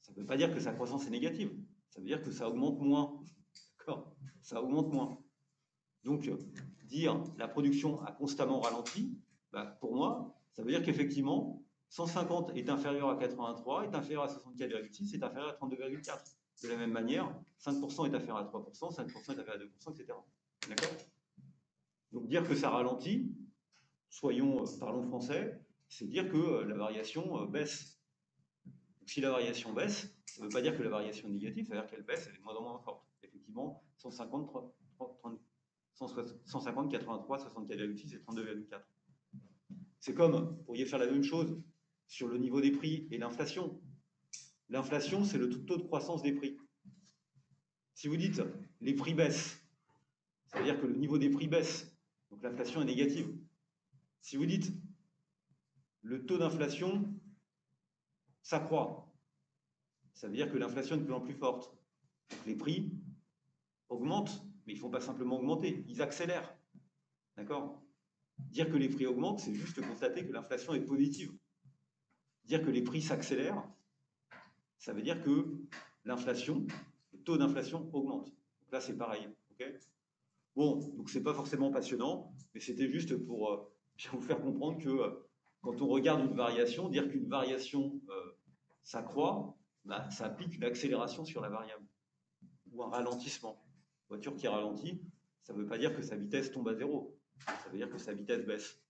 Ça ne veut pas dire que sa croissance est négative. Ça veut dire que ça augmente moins. D'accord? Ça augmente moins. Donc, dire la production a constamment ralenti, bah, pour moi, ça veut dire qu'effectivement, 150 est inférieur à 83, est inférieur à 64,6, est inférieur à 32,4. De la même manière, 5% est inférieur à 3%, 5% est inférieur à 2%, etc. D'accord? Donc, dire que ça ralentit, parlons français, c'est dire que la variation baisse. Donc, si la variation baisse, ça ne veut pas dire que la variation est négative, ça veut dire qu'elle baisse, elle est de moins en moins forte. Effectivement, 150, 83, 64,6 et 32,4. C'est comme, vous pourriez faire la même chose sur le niveau des prix et l'inflation. L'inflation, c'est le taux de croissance des prix. Si vous dites les prix baissent, ça veut dire que le niveau des prix baisse, donc l'inflation est négative. Si vous dites le taux d'inflation s'accroît, ça veut dire que l'inflation est de plus en plus forte. Donc les prix augmentent, mais ils ne font pas simplement augmenter, ils accélèrent. D'accord? Dire que les prix augmentent, c'est juste constater que l'inflation est positive. Dire que les prix s'accélèrent, ça veut dire que l'inflation, le taux d'inflation augmente. Donc là, c'est pareil. Okay, bon, donc c'est pas forcément passionnant, mais c'était juste pour bien vous faire comprendre que quand on regarde une variation, dire qu'une variation s'accroît, bah, ça implique une accélération sur la variable ou un ralentissement. Une voiture qui ralentit, ça ne veut pas dire que sa vitesse tombe à zéro. Ça veut dire que sa vitesse baisse.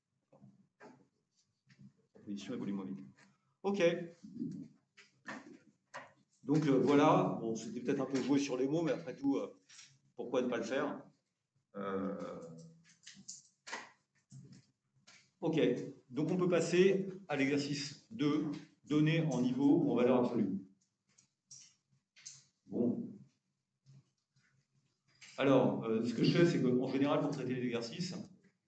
Sa position évolue moins vite. Ok. Donc voilà, bon, c'était peut-être un peu joué sur les mots, mais après tout, pourquoi ne pas le faire? Ok, donc on peut passer à l'exercice 2, données en niveau ou en valeur absolue. Bon. Alors, ce que je fais, c'est qu'en général, pour traiter les exercices,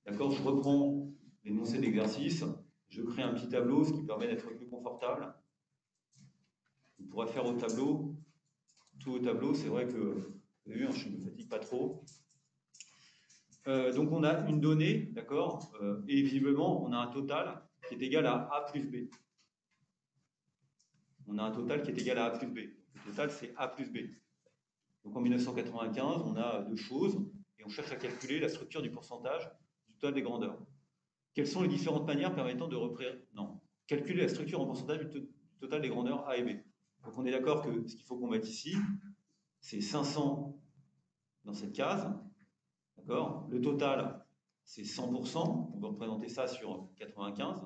d'accord, je reprends l'énoncé de l'exercice, je crée un petit tableau, ce qui permet d'être plus confortable. On pourrait faire au tableau, tout au tableau, c'est vrai que, vous avez vu, hein, je ne me fatigue pas trop. Donc on a une donnée, d'accord, et visiblement, on a un total qui est égal à A plus B. On a un total qui est égal à A plus B. Le total, c'est A plus B. Donc en 1995, on a deux choses, et on cherche à calculer la structure du pourcentage du total des grandeurs. Quelles sont les différentes manières permettant de calculer la structure en pourcentage du total des grandeurs A et B. Donc on est d'accord que ce qu'il faut qu'on mette ici, c'est 500 dans cette case. D'accord? Le total, c'est 100%. On va représenter ça sur 95.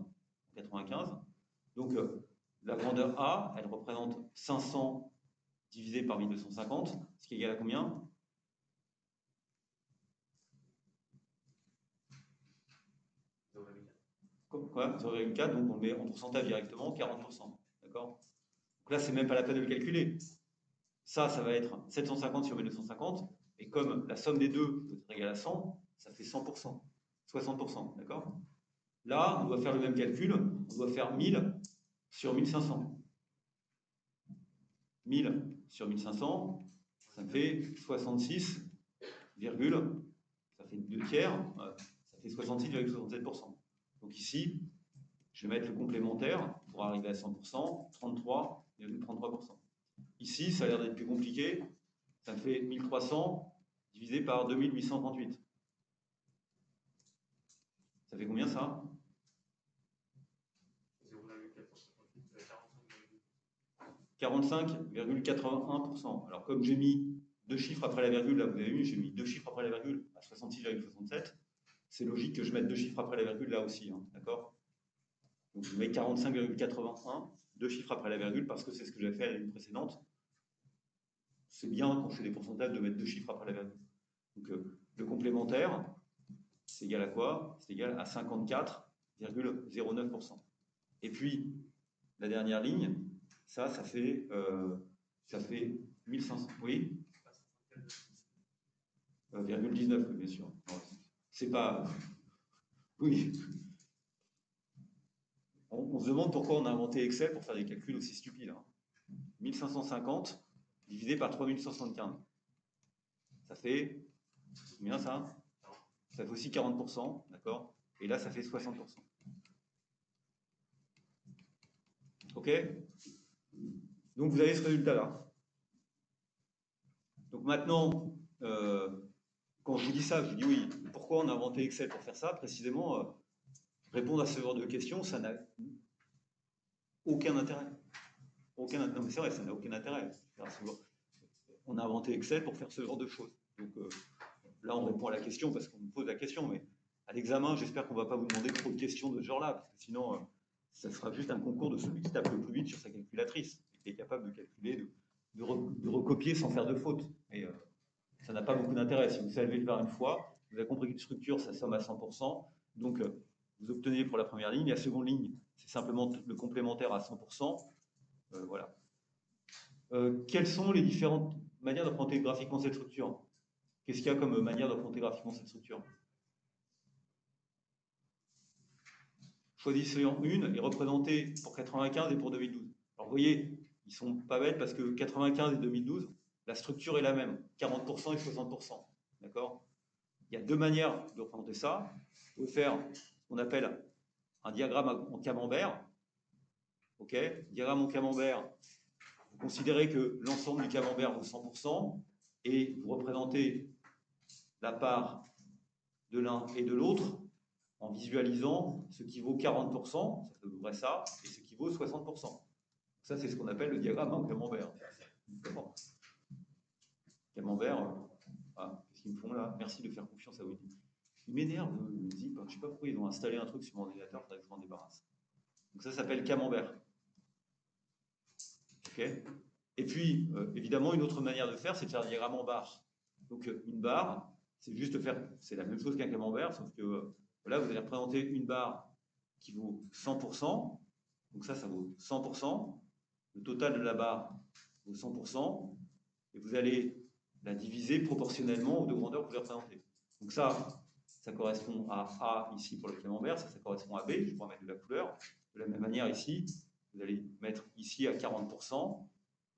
Donc la grandeur A, elle représente 500 divisé par 1250, ce qui est égal à combien? Quoi? 0,4, donc on le met en pourcentage directement, 40%. D'accord? Donc là, c'est même pas la peine de le calculer. Ça va être 750 sur 1250, et comme la somme des deux peut être égale à 100, ça fait 100%, 60%. D'accord? Là, on doit faire le même calcul, on doit faire 1000 sur 1500. 1000 sur 1500, ça fait 66, ça fait 2 tiers, ça fait 66,67%. Donc ici, je vais mettre le complémentaire pour arriver à 100%, 33,33%. Ici, ça a l'air d'être plus compliqué, ça fait 1300 divisé par 2838. Ça fait combien ça? 45,81%. Alors comme j'ai mis deux chiffres après la virgule, là vous avez vu, j'ai mis deux chiffres après la virgule à 66,67. C'est logique que je mette deux chiffres après la virgule là aussi, hein, d'accord? Donc je mets 45,81, deux chiffres après la virgule, parce que c'est ce que j'ai fait à l'année précédente. C'est bien quand on fait des pourcentages de mettre deux chiffres après la virgule. Donc le complémentaire, c'est égal à quoi? C'est égal à 54,09%. Et puis, la dernière ligne, ça fait 1500. Oui, 0,19, bien sûr. C'est pas... Oui. On se demande pourquoi on a inventé Excel pour faire des calculs aussi stupides. Hein. 1550 divisé par 3175. Ça fait combien ça? Ça fait aussi 40%, d'accord? Et là, ça fait 60%. OK? Donc, vous avez ce résultat-là. Donc maintenant, quand je vous dis ça, je vous dis oui, pourquoi on a inventé Excel pour faire ça? Précisément, répondre à ce genre de questions, ça n'a aucun intérêt. Non, mais c'est vrai, ça n'a aucun intérêt. On a inventé Excel pour faire ce genre de choses. Donc là, on répond à la question parce qu'on nous pose la question, mais à l'examen, j'espère qu'on ne va pas vous demander trop de questions de ce genre-là, parce que sinon, ça sera juste un concours de celui qui tape le plus vite sur sa calculatrice, et qui est capable de calculer, de recopier sans faire de faute. Et ça n'a pas beaucoup d'intérêt. Si vous savez le faire une fois, vous avez compris qu'une structure, ça somme à 100%, donc vous obtenez pour la première ligne. La seconde ligne, c'est simplement le complémentaire à 100%. Voilà. Quelles sont les différentes manières de représenter graphiquement cette structure? Qu'est-ce qu'il y a comme manière de représenter graphiquement cette structure? Choisissons une et représentez pour 95 et pour 2012. Alors vous voyez, ils sont pas bêtes parce que 95 et 2012, la structure est la même, 40% et 60%. D'accord? Il y a deux manières de représenter ça. Vous pouvez faire ce qu'on appelle un diagramme en camembert. OK? Diagramme en camembert, vous considérez que l'ensemble du camembert vaut 100% et vous représentez la part de l'un et de l'autre en visualisant ce qui vaut 40%, ça fait à peu près ça, et ce qui vaut 60%. Ça, c'est ce qu'on appelle le diagramme en camembert. Camembert, ah, qu'est-ce qu'ils me font là? Merci de faire confiance à Wendy. Ils m'énervent, le zip, je ne sais pas pourquoi ils ont installé un truc sur mon ordinateur, il faudrait que je m'en débarrasse. Donc ça s'appelle camembert. Ok? Et puis, évidemment, une autre manière de faire, c'est de faire un diagramme en barre. Donc une barre, c'est juste faire, c'est la même chose qu'un camembert, sauf que là, vous allez représenter une barre qui vaut 100%. Donc ça vaut 100%. Le total de la barre vaut 100%. Et vous allez la diviser proportionnellement aux deux grandeurs que vous voulez représenter. Donc ça correspond à A ici pour le camembert, ça correspond à B, je pourrais mettre de la couleur. De la même manière ici, vous allez mettre ici à 40%,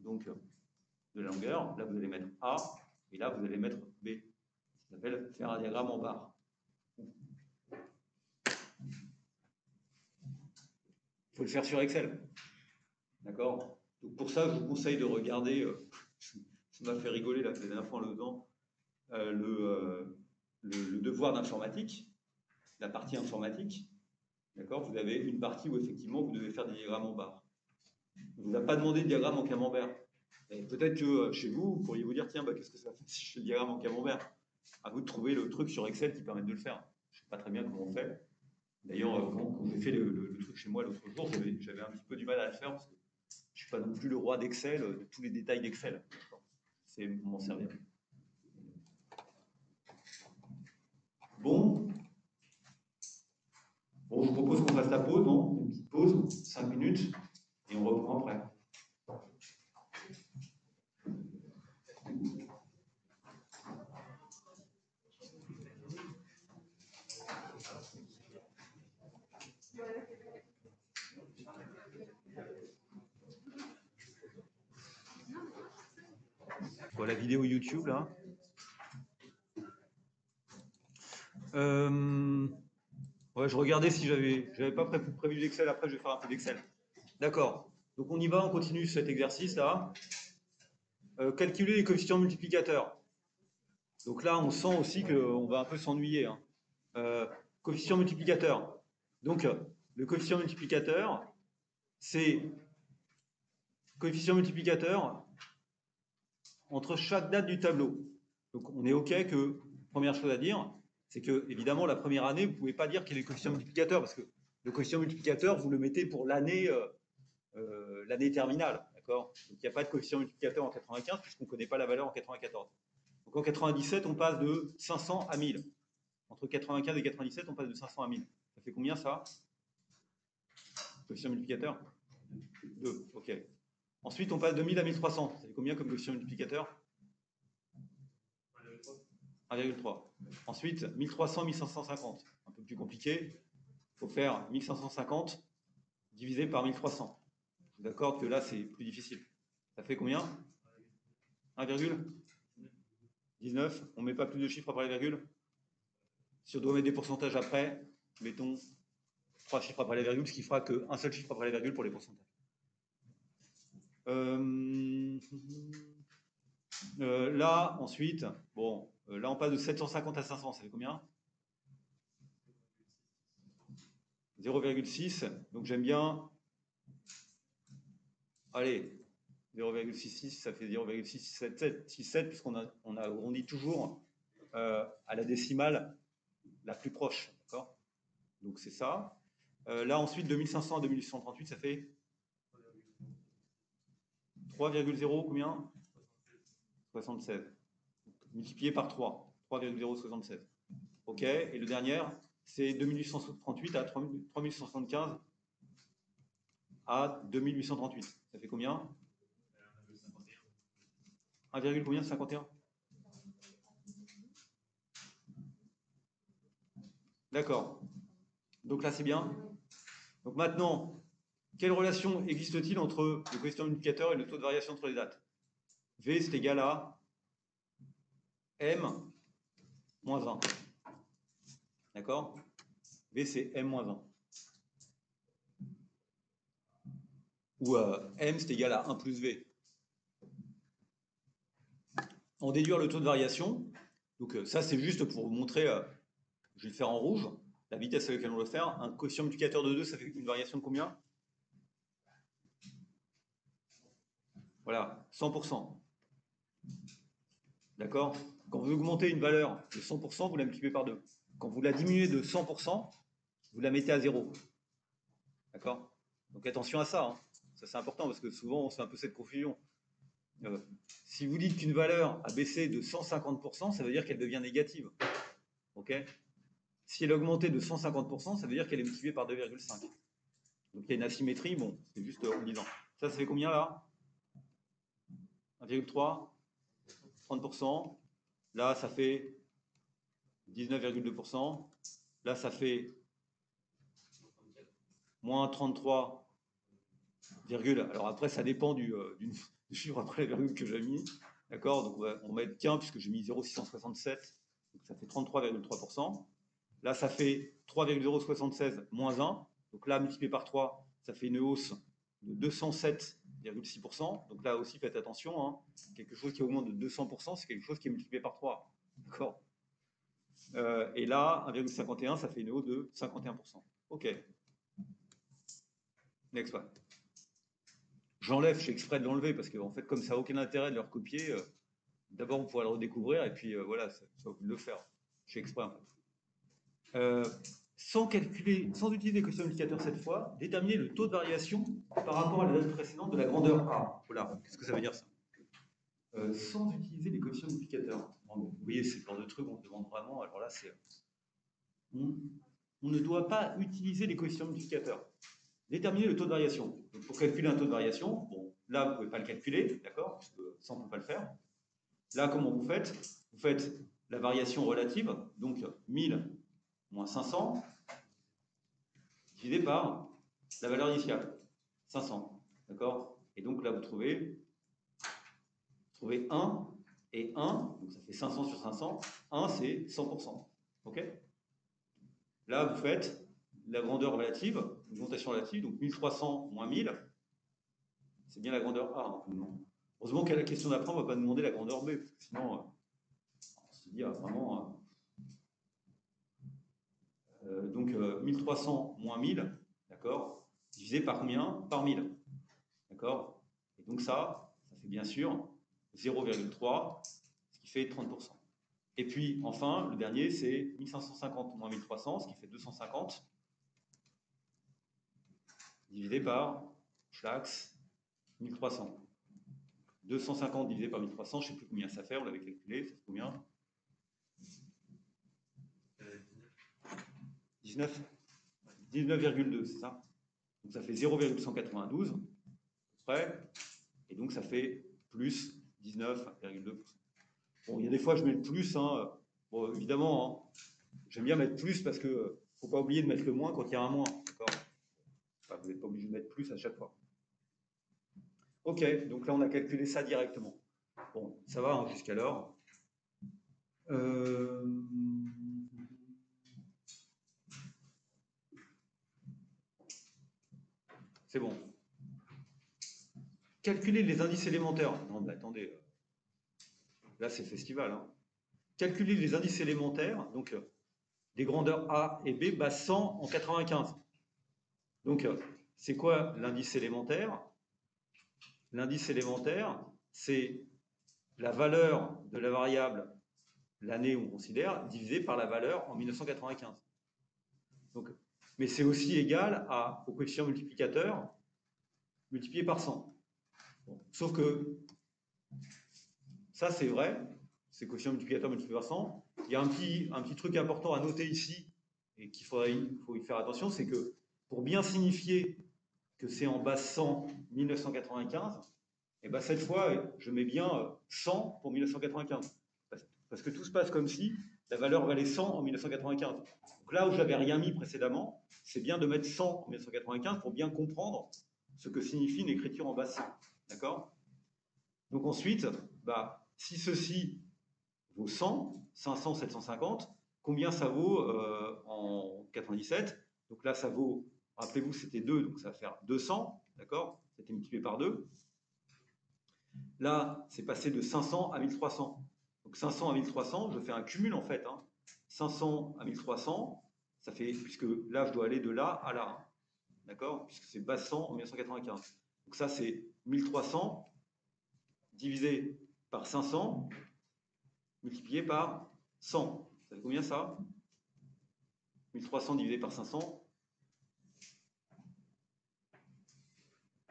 donc de la longueur. Là, vous allez mettre A, et là, vous allez mettre B. Ça s'appelle faire un diagramme en barre. Il faut le faire sur Excel. D'accord? Donc pour ça, je vous conseille de regarder, ça m'a fait rigoler la dernière fois en le faisant, le devoir d'informatique, la partie informatique. D'accord? Vous avez une partie où effectivement vous devez faire des diagrammes en barre. On ne vous a pas demandé de diagramme en camembert. Peut-être que chez vous, vous pourriez vous dire tiens, bah, qu'est-ce que ça fait si je fais le diagramme en camembert? À vous de trouver le truc sur Excel qui permet de le faire. Je ne sais pas très bien comment on fait. D'ailleurs, quand j'ai fait le truc chez moi l'autre jour, j'avais un petit peu du mal à le faire parce que Je ne suis pas non plus le roi d'Excel, de tous les détails d'Excel. C'est m'en servir. Bon. Bon, je vous propose qu'on fasse la pause, non? Une petite pause, 5 minutes, et on reprend après. Voilà la vidéo YouTube, là. Ouais, je regardais si j'avais pas prévu l'Excel, après je vais faire un peu d'Excel. D'accord. Donc on y va, on continue cet exercice-là. Calculer les coefficients multiplicateurs. Donc là, on sent aussi qu'on va un peu s'ennuyer. Hein. Coefficient multiplicateur. Donc, le coefficient multiplicateur, c'est coefficient multiplicateur entre chaque date du tableau. Donc, on est OK que, première chose à dire, c'est que, évidemment, la première année, vous ne pouvez pas dire quel est le coefficient multiplicateur, parce que le coefficient multiplicateur, vous le mettez pour l'année terminale. D'accord. Donc, il n'y a pas de coefficient multiplicateur en 95, puisqu'on ne connaît pas la valeur en 94. Donc, en 97, on passe de 500 à 1000. Entre 95 et 97, on passe de 500 à 1000. Ça fait combien, ça? Coefficient multiplicateur 2, ok. Ensuite, on passe de 1000 à 1300. Ça fait combien comme coefficient multiplicateur 1,3. Ensuite, 1300, 1550. Un peu plus compliqué. Il faut faire 1550 divisé par 1300. Je vous accorde que là, c'est plus difficile. Ça fait combien 1,19. On ne met pas plus de chiffres après la virgule. Si on doit mettre des pourcentages après, mettons 3 chiffres après la virgule, ce qui fera qu'un seul chiffre après la virgule pour les pourcentages. Là, ensuite, bon, là on passe de 750 à 500, ça fait combien 0,6, donc j'aime bien, allez, 0,66, ça fait 0,667, puisqu'on a arrondi toujours à la décimale la plus proche, d'accord? Donc c'est ça. Là ensuite, de 1500 à 2838, ça fait 3,0 combien 76. Multiplié par 3, 3,076. OK, et le dernier, c'est 2838 à 3175 à 2838. Ça fait combien 1, combien 51. D'accord. Donc là, c'est bien. Donc maintenant, quelle relation existe-t-il entre le coefficient multiplicateur et le taux de variation entre les dates? V, c'est égal à M moins 1. D'accord? V, c'est M moins 1. Ou M, c'est égal à 1 plus V. En déduire le taux de variation, donc ça, c'est juste pour vous montrer, je vais le faire en rouge, la vitesse à laquelle on va le faire. Un coefficient multiplicateur de 2, ça fait une variation de combien? Voilà, 100%. D'accord? Quand vous augmentez une valeur de 100%, vous la multipliez par 2. Quand vous la diminuez de 100%, vous la mettez à 0. D'accord? Donc attention à ça. Hein. Ça, c'est important parce que souvent, on fait un peu cette confusion. Si vous dites qu'une valeur a baissé de 150%, ça veut dire qu'elle devient négative. Ok? Si elle a augmenté de 150%, ça veut dire qu'elle est multipliée par 2,5. Donc il y a une asymétrie, bon, c'est juste en disant. Ça fait combien là 1,3 30%. Là, ça fait 19,2%. Là, ça fait moins 33, alors après, ça dépend du chiffre après la virgule que j'ai mis. D'accord? Donc on va être qu'un puisque j'ai mis 0,667. Donc ça fait 33,3%. Là, ça fait 3,076 moins 1. Donc là, multiplié par 3, ça fait une hausse de 207,6%. Donc là aussi, faites attention. Hein. Quelque chose qui augmente de 200%, c'est quelque chose qui est multiplié par 3. D'accord? Et là, 1,51, ça fait une hausse de 51%. OK. Next one. J'enlève, je fais exprès de l'enlever parce qu'en fait, comme ça n'a aucun intérêt de le recopier, d'abord, vous pourrez le redécouvrir et puis voilà, ça va vous le faire. Je fais exprès en fait. sans utiliser les coefficients multiplicateurs cette fois, déterminer le taux de variation par rapport à la date précédente de la grandeur A. Voilà, qu'est-ce que ça veut dire ça? Sans utiliser les coefficients multiplicateurs. Vous voyez, c'est le genre de truc, on se demande vraiment, alors là, c'est... On ne doit pas utiliser les coefficients multiplicateurs. Déterminer le taux de variation. Donc, pour calculer un taux de variation, bon, là, vous ne pouvez pas le calculer, d'accord? Parce que ça, on ne peut pas le faire. Là, comment vous faites? Vous faites la variation relative, donc 1000 moins 500, divisé par la valeur initiale, 500, d'accord? Et donc là, vous trouvez 1 et 1, donc ça fait 500 sur 500, 1 c'est 100%, ok? Là, vous faites la grandeur relative, l'augmentation relative, donc 1300 moins 1000, c'est bien la grandeur A. Hein, heureusement qu'à la question d'après, on ne va pas demander la grandeur B, parce que sinon, on se dit vraiment... donc 1300 moins 1000, d'accord, divisé par combien? Par 1000, d'accord? Et donc ça fait bien sûr 0,3, ce qui fait 30%. Et puis enfin, le dernier, c'est 1550 moins 1300, ce qui fait 250, divisé par Schlax 1300. 250 divisé par 1300, je ne sais plus combien ça fait, on l'avait calculé, ça fait combien? 19,2, c'est ça? Donc ça fait 0,192, près, et donc ça fait plus 19,2%. Bon, il y a des fois, je mets le plus, hein. Bon, évidemment, hein, j'aime bien mettre plus parce que ne faut pas oublier de mettre le moins quand il y a un moins, d'accord? Enfin, vous n'êtes pas obligé de mettre plus à chaque fois. Ok, donc là, on a calculé ça directement. Bon, ça va hein, jusqu'alors. C'est bon. Calculer les indices élémentaires. Non, mais attendez. Là, c'est festival. Hein. Calculer les indices élémentaires, donc des grandeurs A et B, base 100 en 95. Donc, c'est quoi l'indice élémentaire? L'indice élémentaire, c'est la valeur de la variable l'année où on considère, divisé par la valeur en 1995. Donc, mais c'est aussi égal au coefficient multiplicateur multiplié par 100. Bon, sauf que ça, c'est vrai, c'est coefficient multiplicateur multiplié par 100. Il y a un petit truc important à noter ici, et qu'il faut y faire attention, c'est que pour bien signifier que c'est en base 100 1995, et ben cette fois, je mets bien 100 pour 1995. Parce que tout se passe comme si la valeur valait 100 en 1995. Donc là où j'avais rien mis précédemment, c'est bien de mettre 100 en 1995 pour bien comprendre ce que signifie une écriture en base 100. D'accord? Donc ensuite, bah, si ceci vaut 100, 500, 750, combien ça vaut en 97? Donc là, ça vaut, rappelez-vous, c'était 2, donc ça va faire 200, d'accord? C'était multiplié par 2. Là, c'est passé de 500 à 1300. Donc 500 à 1300, je fais un cumul en fait. Hein. 500 à 1300, ça fait, puisque là, je dois aller de là à là. D'accord? Puisque c'est base 100 en 1995. Donc ça, c'est 1300 divisé par 500 multiplié par 100. Ça fait combien ça? 1300 divisé par 500.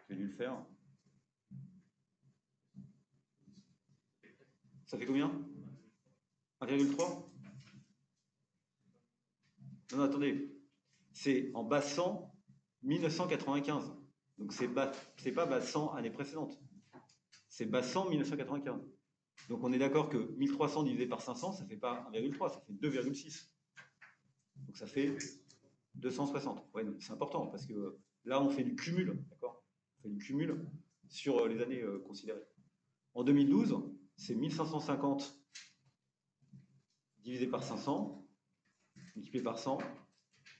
J'ai dû le faire. Ça fait combien? 1,3? Non, attendez. C'est en base 100, 1995. Donc c'est pas base 100 année précédente. C'est base 100, 1995. Donc on est d'accord que 1300 divisé par 500, ça ne fait pas 1,3, ça fait 2,6. Donc ça fait 260. Ouais, c'est important parce que là on fait du cumul, d'accord? On fait du cumul sur les années considérées. En 2012, c'est 1550 divisé par 500, multiplié par 100.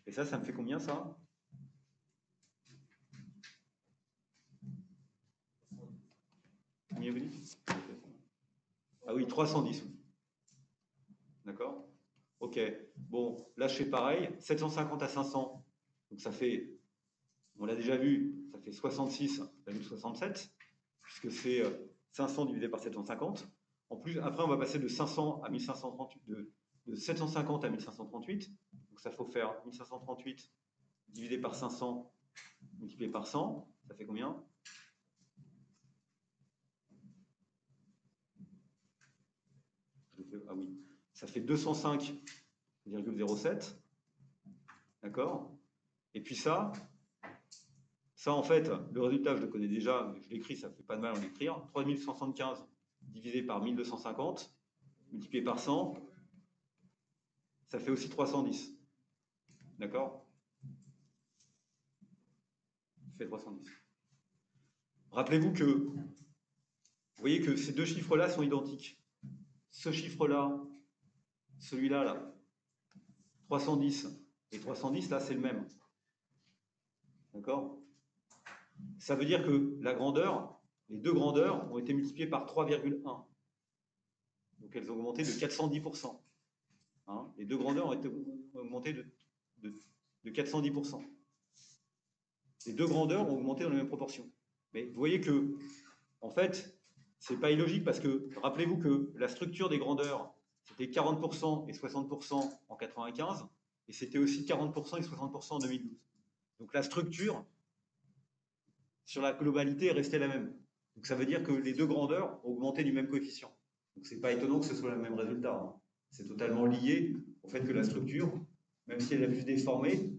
Et ça me fait combien ça? Combien vous dites? Ah oui, 310. D'accord? Ok. Bon, là je fais pareil. 750 à 500. Donc ça fait, on l'a déjà vu, ça fait 66,67, puisque c'est 500 divisé par 750. En plus, après, on va passer de 500 à 1538, de 750 à 1538. Donc Donc ça faut faire 1538 divisé par 500 multiplié par 100. Ça fait combien? Ah oui, ça fait 205,07. D'accord? Et puis ça en fait, le résultat, je le connais déjà, mais je l'écris, ça ne fait pas de mal en l'écrire. 3175 divisé par 1250, multiplié par 100, ça fait aussi 310. D'accord? Ça fait 310. Rappelez-vous que, vous voyez que ces deux chiffres-là sont identiques. Ce chiffre-là, celui-là, là, 310 et 310, là, c'est le même. D'accord? Ça veut dire que la grandeur, les deux grandeurs ont été multipliées par 3,1. Donc elles ont augmenté de 410%. Hein, les deux grandeurs ont été augmentées de 410%. Les deux grandeurs ont augmenté dans les mêmes proportions. Mais vous voyez que, en fait, c'est pas illogique parce que, rappelez-vous que la structure des grandeurs, c'était 40% et 60% en 95, et c'était aussi 40% et 60% en 2012. Donc la structure, sur la globalité, est restée la même. Donc ça veut dire que les deux grandeurs ont augmenté du même coefficient. Donc c'est pas étonnant que ce soit le même résultat. Hein. C'est totalement lié au fait que la structure, même si elle a pu se déformer,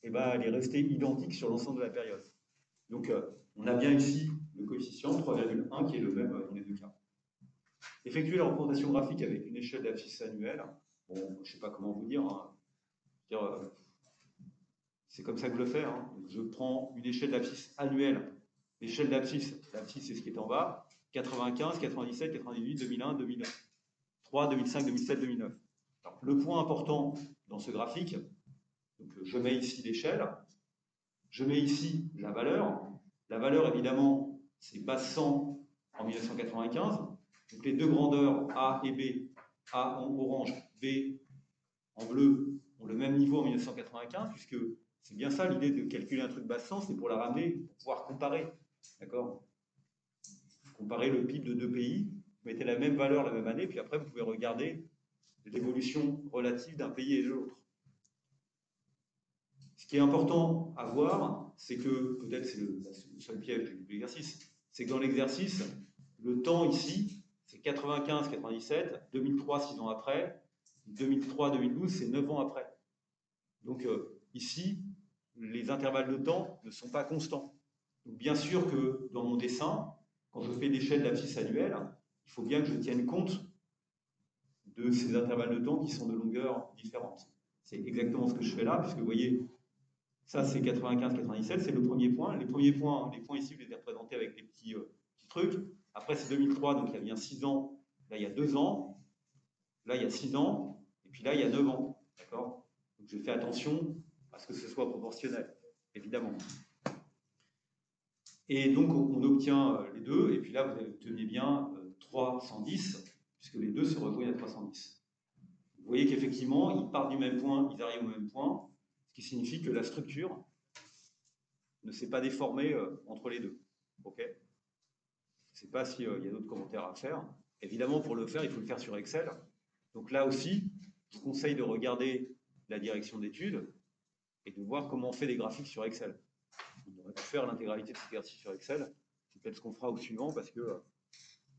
eh ben, elle est restée identique sur l'ensemble de la période. Donc on a bien ici le coefficient 3,1 qui est le même dans les deux cas. Effectuer la représentation graphique avec une échelle d'abscisse annuelle, bon, je ne sais pas comment vous dire, hein. C'est comme ça que je le fais. Hein. Je prends une échelle d'abscisse annuelle. L'échelle d'abscisse, l'abscisse c'est ce qui est en bas, 95, 97, 98, 2001, 2003, 2005, 2007, 2009. Alors, le point important dans ce graphique, donc, je mets ici l'échelle, je mets ici la valeur. La valeur, évidemment, c'est base 100 en 1995. Donc les deux grandeurs A et B, A en orange, B en bleu, ont le même niveau en 1995, puisque c'est bien ça l'idée de calculer un truc base 100, c'est pour la ramener, pour pouvoir comparer. D'accord? Comparer le PIB de deux pays, vous mettez la même valeur la même année, puis après vous pouvez regarder l'évolution relative d'un pays et de l'autre. Ce qui est important à voir, c'est que, peut-être c'est le seul piège de l'exercice, c'est que dans l'exercice, le temps ici, c'est 95-97, 2003, 6 ans après, 2003-2012, c'est 9 ans après. Donc ici, les intervalles de temps ne sont pas constants. Donc, bien sûr que dans mon dessin, quand je fais l'échelle d'abscisse annuelle, il faut bien que je tienne compte de ces intervalles de temps qui sont de longueur différente. C'est exactement ce que je fais là, puisque vous voyez, ça c'est 95-97, c'est le premier point. Les points ici, je les ai représentés avec des petits trucs. Après c'est 2003, donc il y a bien 6 ans. Là il y a 2 ans. Là il y a 6 ans. Et puis là il y a 9 ans. D'accord? Donc je fais attention à ce que ce soit proportionnel, évidemment. Et donc, on obtient les deux, et puis là, vous obtenez bien 310, puisque les deux se rejoignent à 310. Vous voyez qu'effectivement, ils partent du même point, ils arrivent au même point, ce qui signifie que la structure ne s'est pas déformée entre les deux. Ok? Je ne sais pas s'il y a d'autres commentaires à faire. Évidemment, pour le faire, il faut le faire sur Excel. Donc là aussi, je vous conseille de regarder la direction d'études et de voir comment on fait des graphiques sur Excel. On aurait pu faire l'intégralité de cet exercice sur Excel. C'est peut-être ce qu'on fera au suivant parce que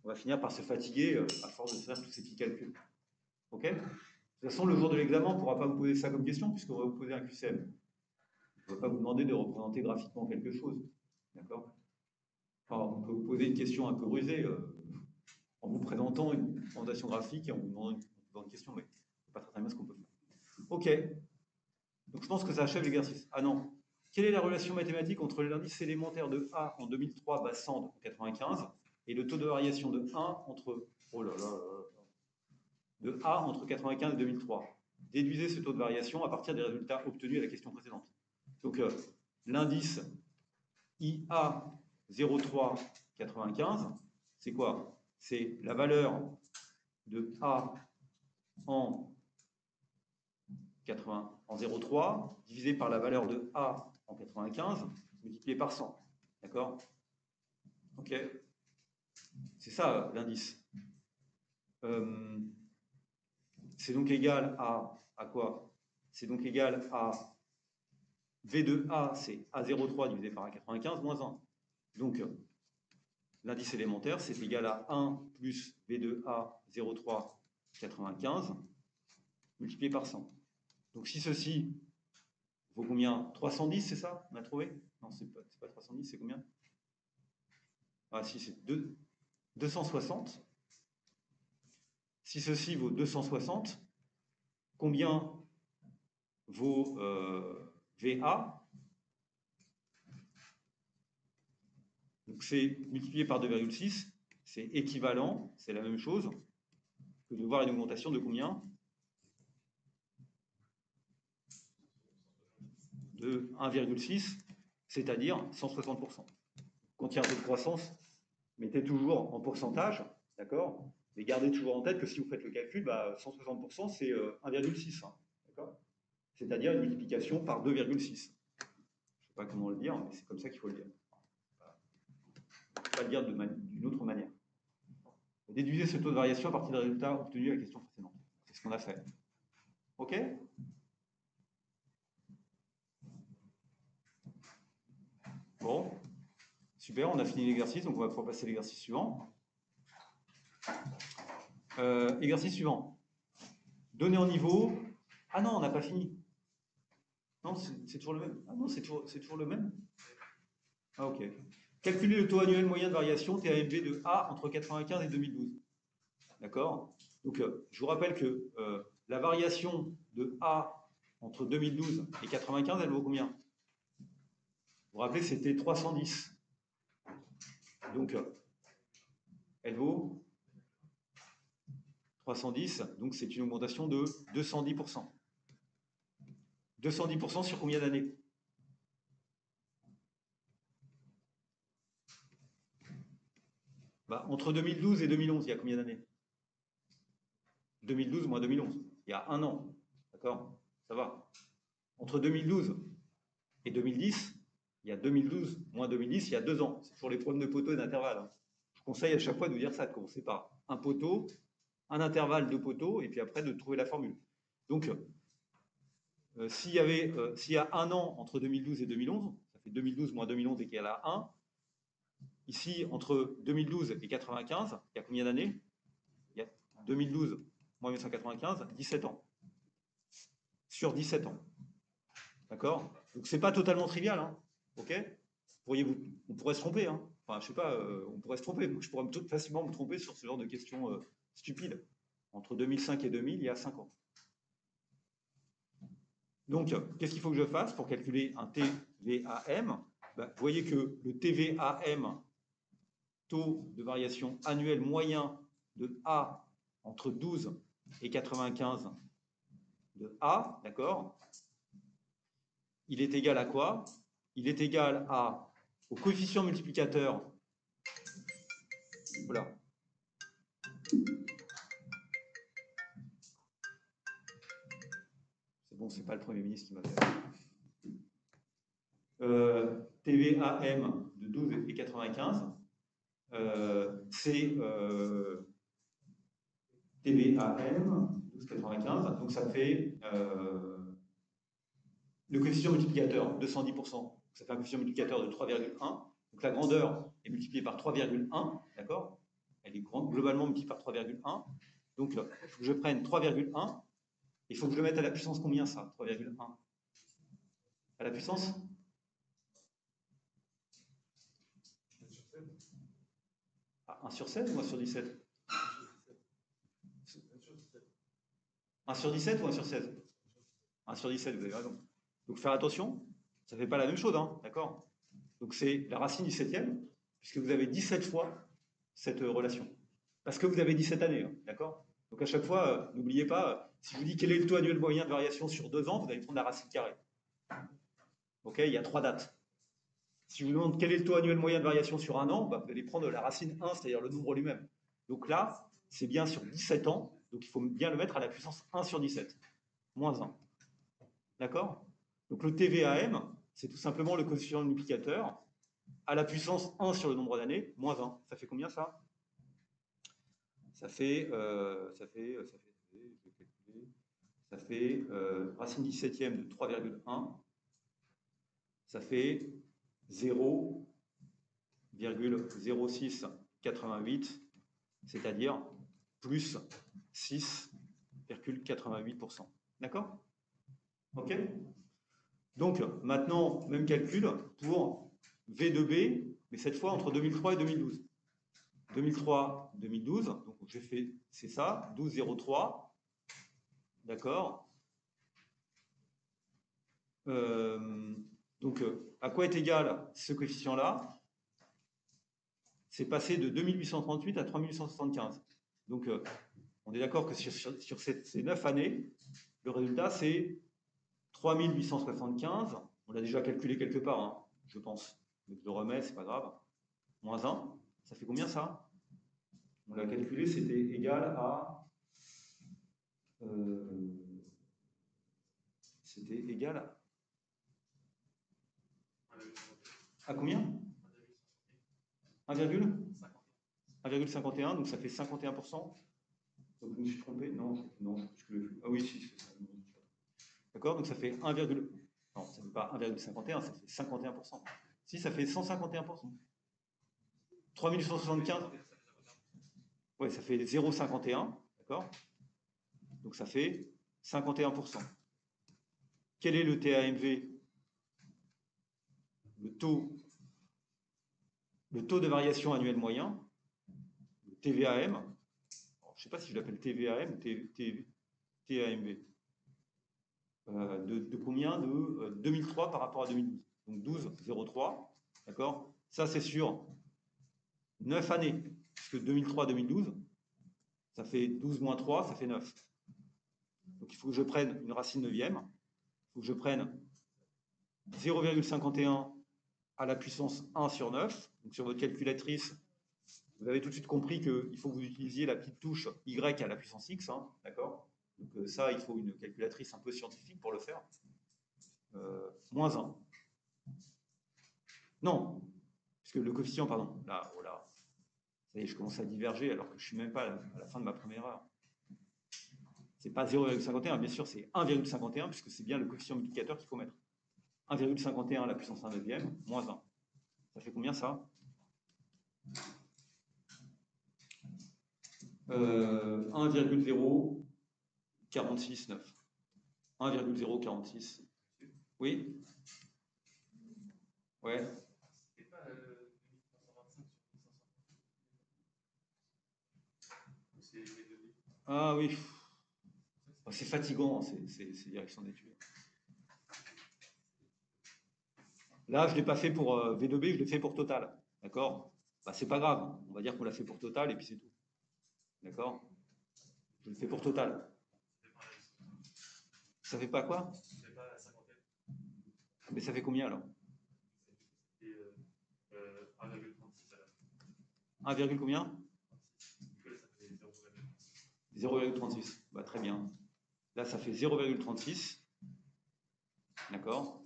on va finir par se fatiguer à force de faire tous ces petits calculs. Ok? De toute façon, le jour de l'examen, on ne pourra pas vous poser ça comme question puisqu'on va vous poser un QCM. On ne va pas vous demander de représenter graphiquement quelque chose. D'accord? Enfin, on peut vous poser une question un peu rusée en vous présentant une présentation graphique et en vous demandant une question, mais c'est pas très bien ce qu'on peut faire. Ok. Donc je pense que ça achève l'exercice. Ah non. Quelle est la relation mathématique entre l'indice élémentaire de A en 2003, base 100 en 95, et le taux de variation de 1 entre, de A entre 95 et 2003? Déduisez ce taux de variation à partir des résultats obtenus à la question précédente. Donc l'indice IA 03,95, c'est quoi? C'est la valeur de A en 0,3 divisé par la valeur de A en 95 multiplié par 100. D'accord? Ok? C'est ça l'indice. C'est donc égal à quoi? c'est donc égal à V de A, c'est A03 divisé par A95 moins 1. Donc, l'indice élémentaire, c'est égal à 1 plus V de A 03 95 multiplié par 100. Donc, si ceci vaut combien? 310, c'est ça? On a trouvé? Non, c'est pas 310, c'est combien? Ah, si, c'est 260. Si ceci vaut 260, combien vaut VA? Donc c'est multiplié par 2,6, c'est équivalent, c'est la même chose que de voir une augmentation de combien? De 1,6, c'est-à-dire 160%. Quand il y a un taux de croissance, mettez toujours en pourcentage, d'accord? Mais gardez toujours en tête que si vous faites le calcul, 160% c'est 1,6, hein, d'accord? C'est-à-dire une multiplication par 2,6. Je ne sais pas comment le dire, mais c'est comme ça qu'il faut le dire. On ne peut pas le dire d'une autre manière. Déduisez ce taux de variation à partir des résultats obtenus à la question précédente. C'est ce qu'on a fait. OK? Bon. Super, on a fini l'exercice, donc on va pouvoir passer à l'exercice suivant. Exercice suivant. Données en niveau. Ah non, on n'a pas fini. Non, c'est toujours le même. Ah non, c'est toujours le même. Ah ok. Calculer le taux annuel moyen de variation TAMV de A entre 95 et 2012. D'accord? Donc, je vous rappelle que la variation de A entre 2012 et 95, elle vaut combien? Vous vous rappelez que c'était 310. Donc, elle vaut 310, donc c'est une augmentation de 210%. 210% sur combien d'années? Entre 2012 et 2011, il y a combien d'années? 2012 moins 2011, il y a un an. D'accord? Ça va. Entre 2012 et 2010, il y a 2012 moins 2010, il y a 2 ans. C'est toujours les problèmes de poteau et d'intervalle. Hein. Je conseille à chaque fois de vous dire ça, de commencer par un poteau, un intervalle de poteau, et puis après de trouver la formule. Donc, s'il y a un an entre 2012 et 2011, ça fait 2012 moins 2011 égal à 1. Ici, entre 2012 et 95, il y a combien d'années? Il y a 2012 moins 1995, 17 ans. Sur 17 ans. D'accord? Donc, c'est pas totalement trivial. Hein. OK? On pourrait se tromper. Hein. Enfin, je sais pas, on pourrait se tromper. Je pourrais facilement me tromper sur ce genre de questions stupides. Entre 2005 et 2000, il y a 5 ans. Donc, qu'est-ce qu'il faut que je fasse pour calculer un TVAM? Vous voyez que le TVAM, taux de variation annuel moyen de A entre 12 et 95 de A, d'accord? Il est égal à quoi? Il est égal au coefficient multiplicateur. Voilà. C'est bon, c'est pas le Premier ministre qui m'a fait. TVAM de 12 et 95, c'est TVAM 12,95, donc ça fait le coefficient multiplicateur 210%, ça fait un coefficient multiplicateur de 3,1, donc la grandeur est multipliée par 3,1, d'accord? Elle est globalement multipliée par 3,1, donc il faut que je prenne 3,1, il faut que je le mette à la puissance combien ça, 3,1? À la puissance 1 sur 16 ou 1 sur 17? 1 sur 17 ou 1 sur 16? 1 sur 17, vous avez raison. Donc faire attention, ça ne fait pas la même chose, hein, d'accord? Donc c'est la racine du 7e, puisque vous avez 17 fois cette relation. Parce que vous avez 17 années, hein, d'accord? Donc à chaque fois, n'oubliez pas, si je vous dis quel est le taux annuel moyen de variation sur 2 ans, vous allez prendre la racine carrée. Ok, il y a 3 dates. Si je vous demande quel est le taux annuel moyen de variation sur un an, vous allez prendre la racine 1, c'est-à-dire le nombre lui-même. Donc là, c'est bien sur 17 ans, donc il faut bien le mettre à la puissance 1 sur 17, moins 1. D'accord? Donc le TVAM, c'est tout simplement le coefficient multiplicateur à la puissance 1 sur le nombre d'années, moins 1. Ça fait combien ça? Ça fait, je vais calculer, ça fait racine 17e de 3,1, ça fait 0,0688, c'est-à-dire plus 6,88%. D'accord? OK? Donc, maintenant, même calcul pour V2B, mais cette fois entre 2003 et 2012. 2003-2012, donc j'ai fait, c'est ça, 12,03, d'accord. Donc, à quoi est égal ce coefficient-là? C'est passé de 2838 à 3875. Donc, on est d'accord que sur ces 9 années, le résultat, c'est 3875. On l'a déjà calculé quelque part, hein, je pense. Donc, je le remets, c'est pas grave. Moins 1, ça fait combien ça? On l'a calculé, c'était égal à... c'était égal à combien? 1,51, donc ça fait 51%. Donc je me suis trompé, non, ah oui, si, c'est ça. D'accord, donc ça fait 1, non, ça ne fait pas 1,51, ça fait 51%. Si, ça fait 151%. 3875, ouais, ça fait 0,51, d'accord? Donc ça fait 51%. Quel est le TAMV? Le taux de variation annuelle moyen, le TVAM. Alors, je ne sais pas si je l'appelle TVAM ou TAMV. De combien? De 2003 par rapport à 2012. Donc 12,03, d'accord? Ça, c'est sur 9 années, puisque 2003-2012, ça fait 12 moins 3, ça fait 9. Donc il faut que je prenne une racine neuvième, il faut que je prenne 0,51 à la puissance 1 sur 9. Donc sur votre calculatrice, vous avez tout de suite compris qu'il faut que vous utilisiez la petite touche Y à la puissance X, hein, d'accord? Donc ça, il faut une calculatrice un peu scientifique pour le faire. Moins 1. Non, puisque le coefficient, pardon, là, voilà. Ça y est, je commence à diverger alors que je ne suis même pas à la fin de ma première heure. C'est pas 0,51, bien sûr, c'est 1,51, puisque c'est bien le coefficient multiplicateur qu'il faut mettre. 1,51 à la puissance 1 neuvième, moins 1. Ça fait combien ça? 1,0469. 1,046. Oui? Ouais. Ah oui. C'est fatigant, ces directions d'études. Là, je ne l'ai pas fait pour V2B, je l'ai fait pour Total. D'accord? Bah, c'est pas grave. On va dire qu'on l'a fait pour Total et puis c'est tout. D'accord? Je le fais pour Total. Ça fait pas quoi? Mais ça fait combien alors? 1, combien? 0,36. Bah, très bien. Là, ça fait 0,36. D'accord?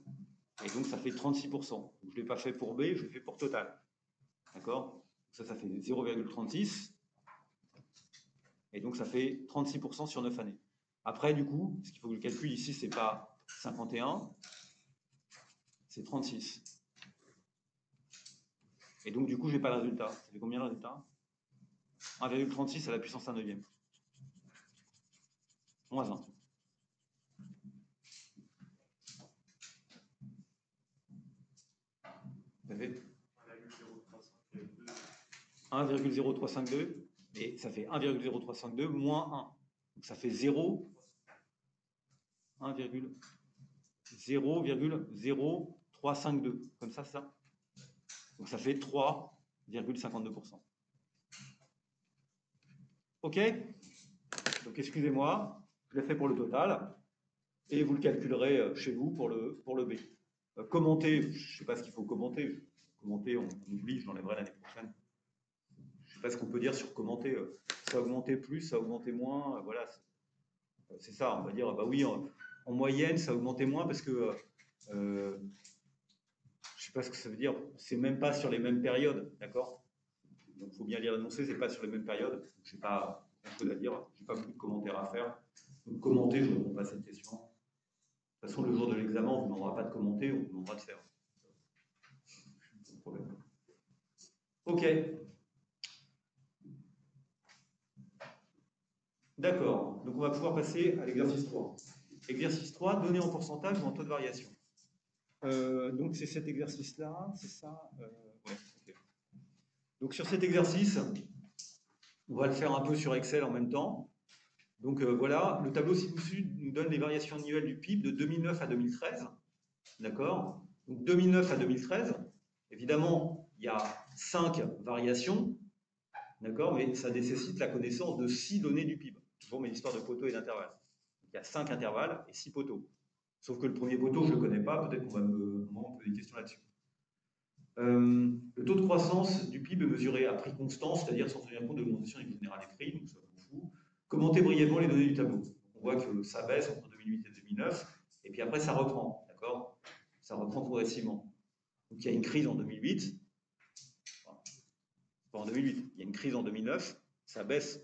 Et donc, ça fait 36%. Je ne l'ai pas fait pour B, je l'ai fait pour Total. D'accord? Ça fait 0,36. Et donc, ça fait 36% sur 9 années. Après, du coup, ce qu'il faut que je calcule ici, ce n'est pas 51, c'est 36. Et donc, du coup, je n'ai pas le résultat. Ça fait combien le résultat? 1,36 à la puissance 1 neuvième. Moins 1. Ça fait 1,0352, et ça fait 1,0352 moins 1. Donc ça fait 0,0352. Comme ça, ça. Donc ça fait 3,52%. OK? Donc excusez-moi, je l'ai fait pour le total, et vous le calculerez chez vous pour le B. Commenter, je ne sais pas ce qu'il faut commenter. Commenter, on oublie, je l'enlèverai l'année prochaine. Je ne sais pas ce qu'on peut dire sur commenter. Ça a augmenté plus, ça a augmenté moins. Voilà, c'est ça. On va dire, bah oui, en moyenne, ça a augmenté moins parce que je ne sais pas ce que ça veut dire. C'est même pas sur les mêmes périodes, d'accord? Donc il faut bien lire l'annoncé, c'est pas sur les mêmes périodes. Je n'ai pas grand-chose à dire. J'ai pas beaucoup de commentaires à faire. Donc, commenter, je ne réponds pas à cette question. De toute façon, le jour de l'examen, on ne vous demandera pas de commenter, on vous demandera de faire. Pas de problème. OK. D'accord. Donc, on va pouvoir passer à l'exercice 3. Exercice 3, données en pourcentage ou en taux de variation. Donc, c'est cet exercice-là, c'est ça ouais, okay. Donc, sur cet exercice, on va le faire un peu sur Excel en même temps. Donc, voilà, le tableau ci-dessus nous donne les variations annuelles du PIB de 2009 à 2013. D'accord? Donc, 2009 à 2013, évidemment, il y a 5 variations, d'accord, mais ça nécessite la connaissance de 6 données du PIB. Toujours mes histoires de poteaux et d'intervalles. Il y a 5 intervalles et 6 poteaux. Sauf que le premier poteau, je ne le connais pas, peut-être qu'on va me poser des questions là-dessus. Le taux de croissance du PIB est mesuré à prix constant, c'est-à-dire sans tenir compte de l'augmentation du général des prix, donc ça vous fout. Commentez brièvement les données du tableau. On voit que ça baisse entre 2008 et 2009, et puis après ça reprend, d'accord? Ça reprend progressivement. Donc il y a une crise en 2008, enfin, pas en 2008, il y a une crise en 2009, ça baisse.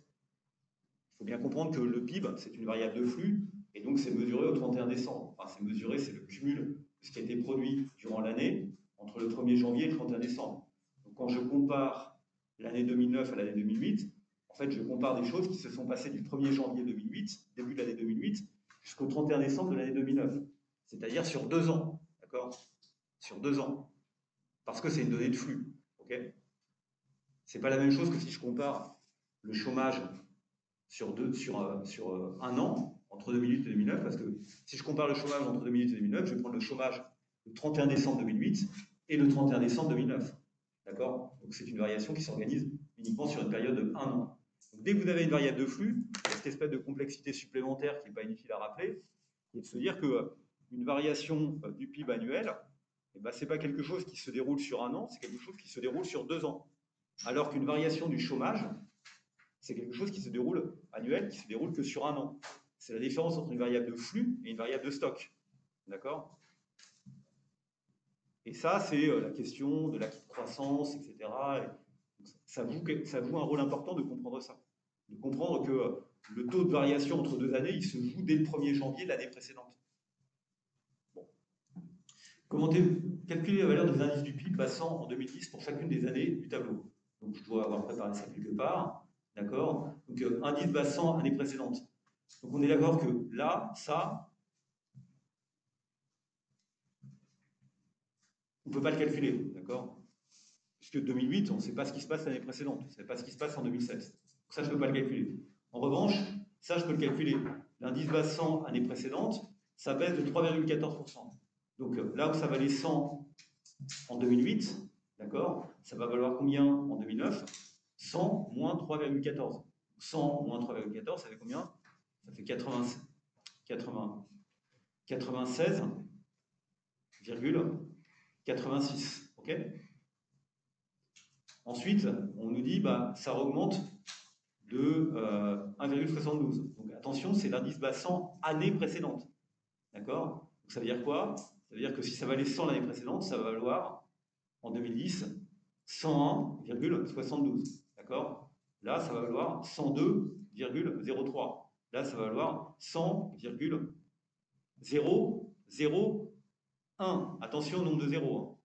Il faut bien comprendre que le PIB, c'est une variable de flux, et donc c'est mesuré au 31 décembre. Enfin, c'est mesuré, c'est le cumul de ce qui a été produit durant l'année, entre le 1er janvier et le 31 décembre. Donc quand je compare l'année 2009 à l'année 2008, en fait, je compare des choses qui se sont passées du 1er janvier 2008, début de l'année 2008, jusqu'au 31 décembre de l'année 2009. C'est-à-dire sur 2 ans, d'accord? Sur 2 ans. Parce que c'est une donnée de flux, ok? C'est pas la même chose que si je compare le chômage sur un an, entre 2008 et 2009, parce que si je compare le chômage entre 2008 et 2009, je vais prendre le chômage le 31 décembre 2008 et le 31 décembre 2009. D'accord? Donc c'est une variation qui s'organise uniquement sur une période de 1 an. Donc, dès que vous avez une variable de flux, il y a cette espèce de complexité supplémentaire qui n'est pas inutile à rappeler, qui est de se dire qu'une variation du PIB annuel, eh ben, ce n'est pas quelque chose qui se déroule sur 1 an, c'est quelque chose qui se déroule sur 2 ans. Alors qu'une variation du chômage, c'est quelque chose qui se déroule annuel, qui se déroule que sur 1 an. C'est la différence entre une variable de flux et une variable de stock. D'accord? Et ça, c'est la question de l'acquis de croissance, etc. Et ça joue un rôle important de comprendre ça. De comprendre que le taux de variation entre 2 années, il se joue dès le 1er janvier de l'année précédente. Bon. Comment calculer la valeur des indices du PIB passant en 2010 pour chacune des années du tableau? Donc, je dois avoir préparé ça quelque part. D'accord? Donc, indice basant année précédente. Donc, on est d'accord que là, ça, on ne peut pas le calculer. D'accord? Puisque 2008, on ne sait pas ce qui se passe l'année précédente. On ne sait pas ce qui se passe en 2007. Donc, ça, je ne peux pas le calculer. En revanche, ça, je peux le calculer. L'indice basant année précédente, ça baisse de 3,14%. Donc, là où ça valait 100 en 2008, d'accord, ça va valoir combien en 2009? 100 moins 3,14. 100 moins 3,14, ça fait combien? Ça fait 96,86. Ok? Ensuite, on nous dit bah ça augmente de 1,72. Donc attention, c'est l'indice basant année précédente. D'accord? Donc ça veut dire quoi? Ça veut dire que si ça valait 100 l'année précédente, ça va valoir en 2010 101,72. D'accord? Là, ça va valoir 102,03. Là, ça va valoir 100,001. Attention au nombre de zéros.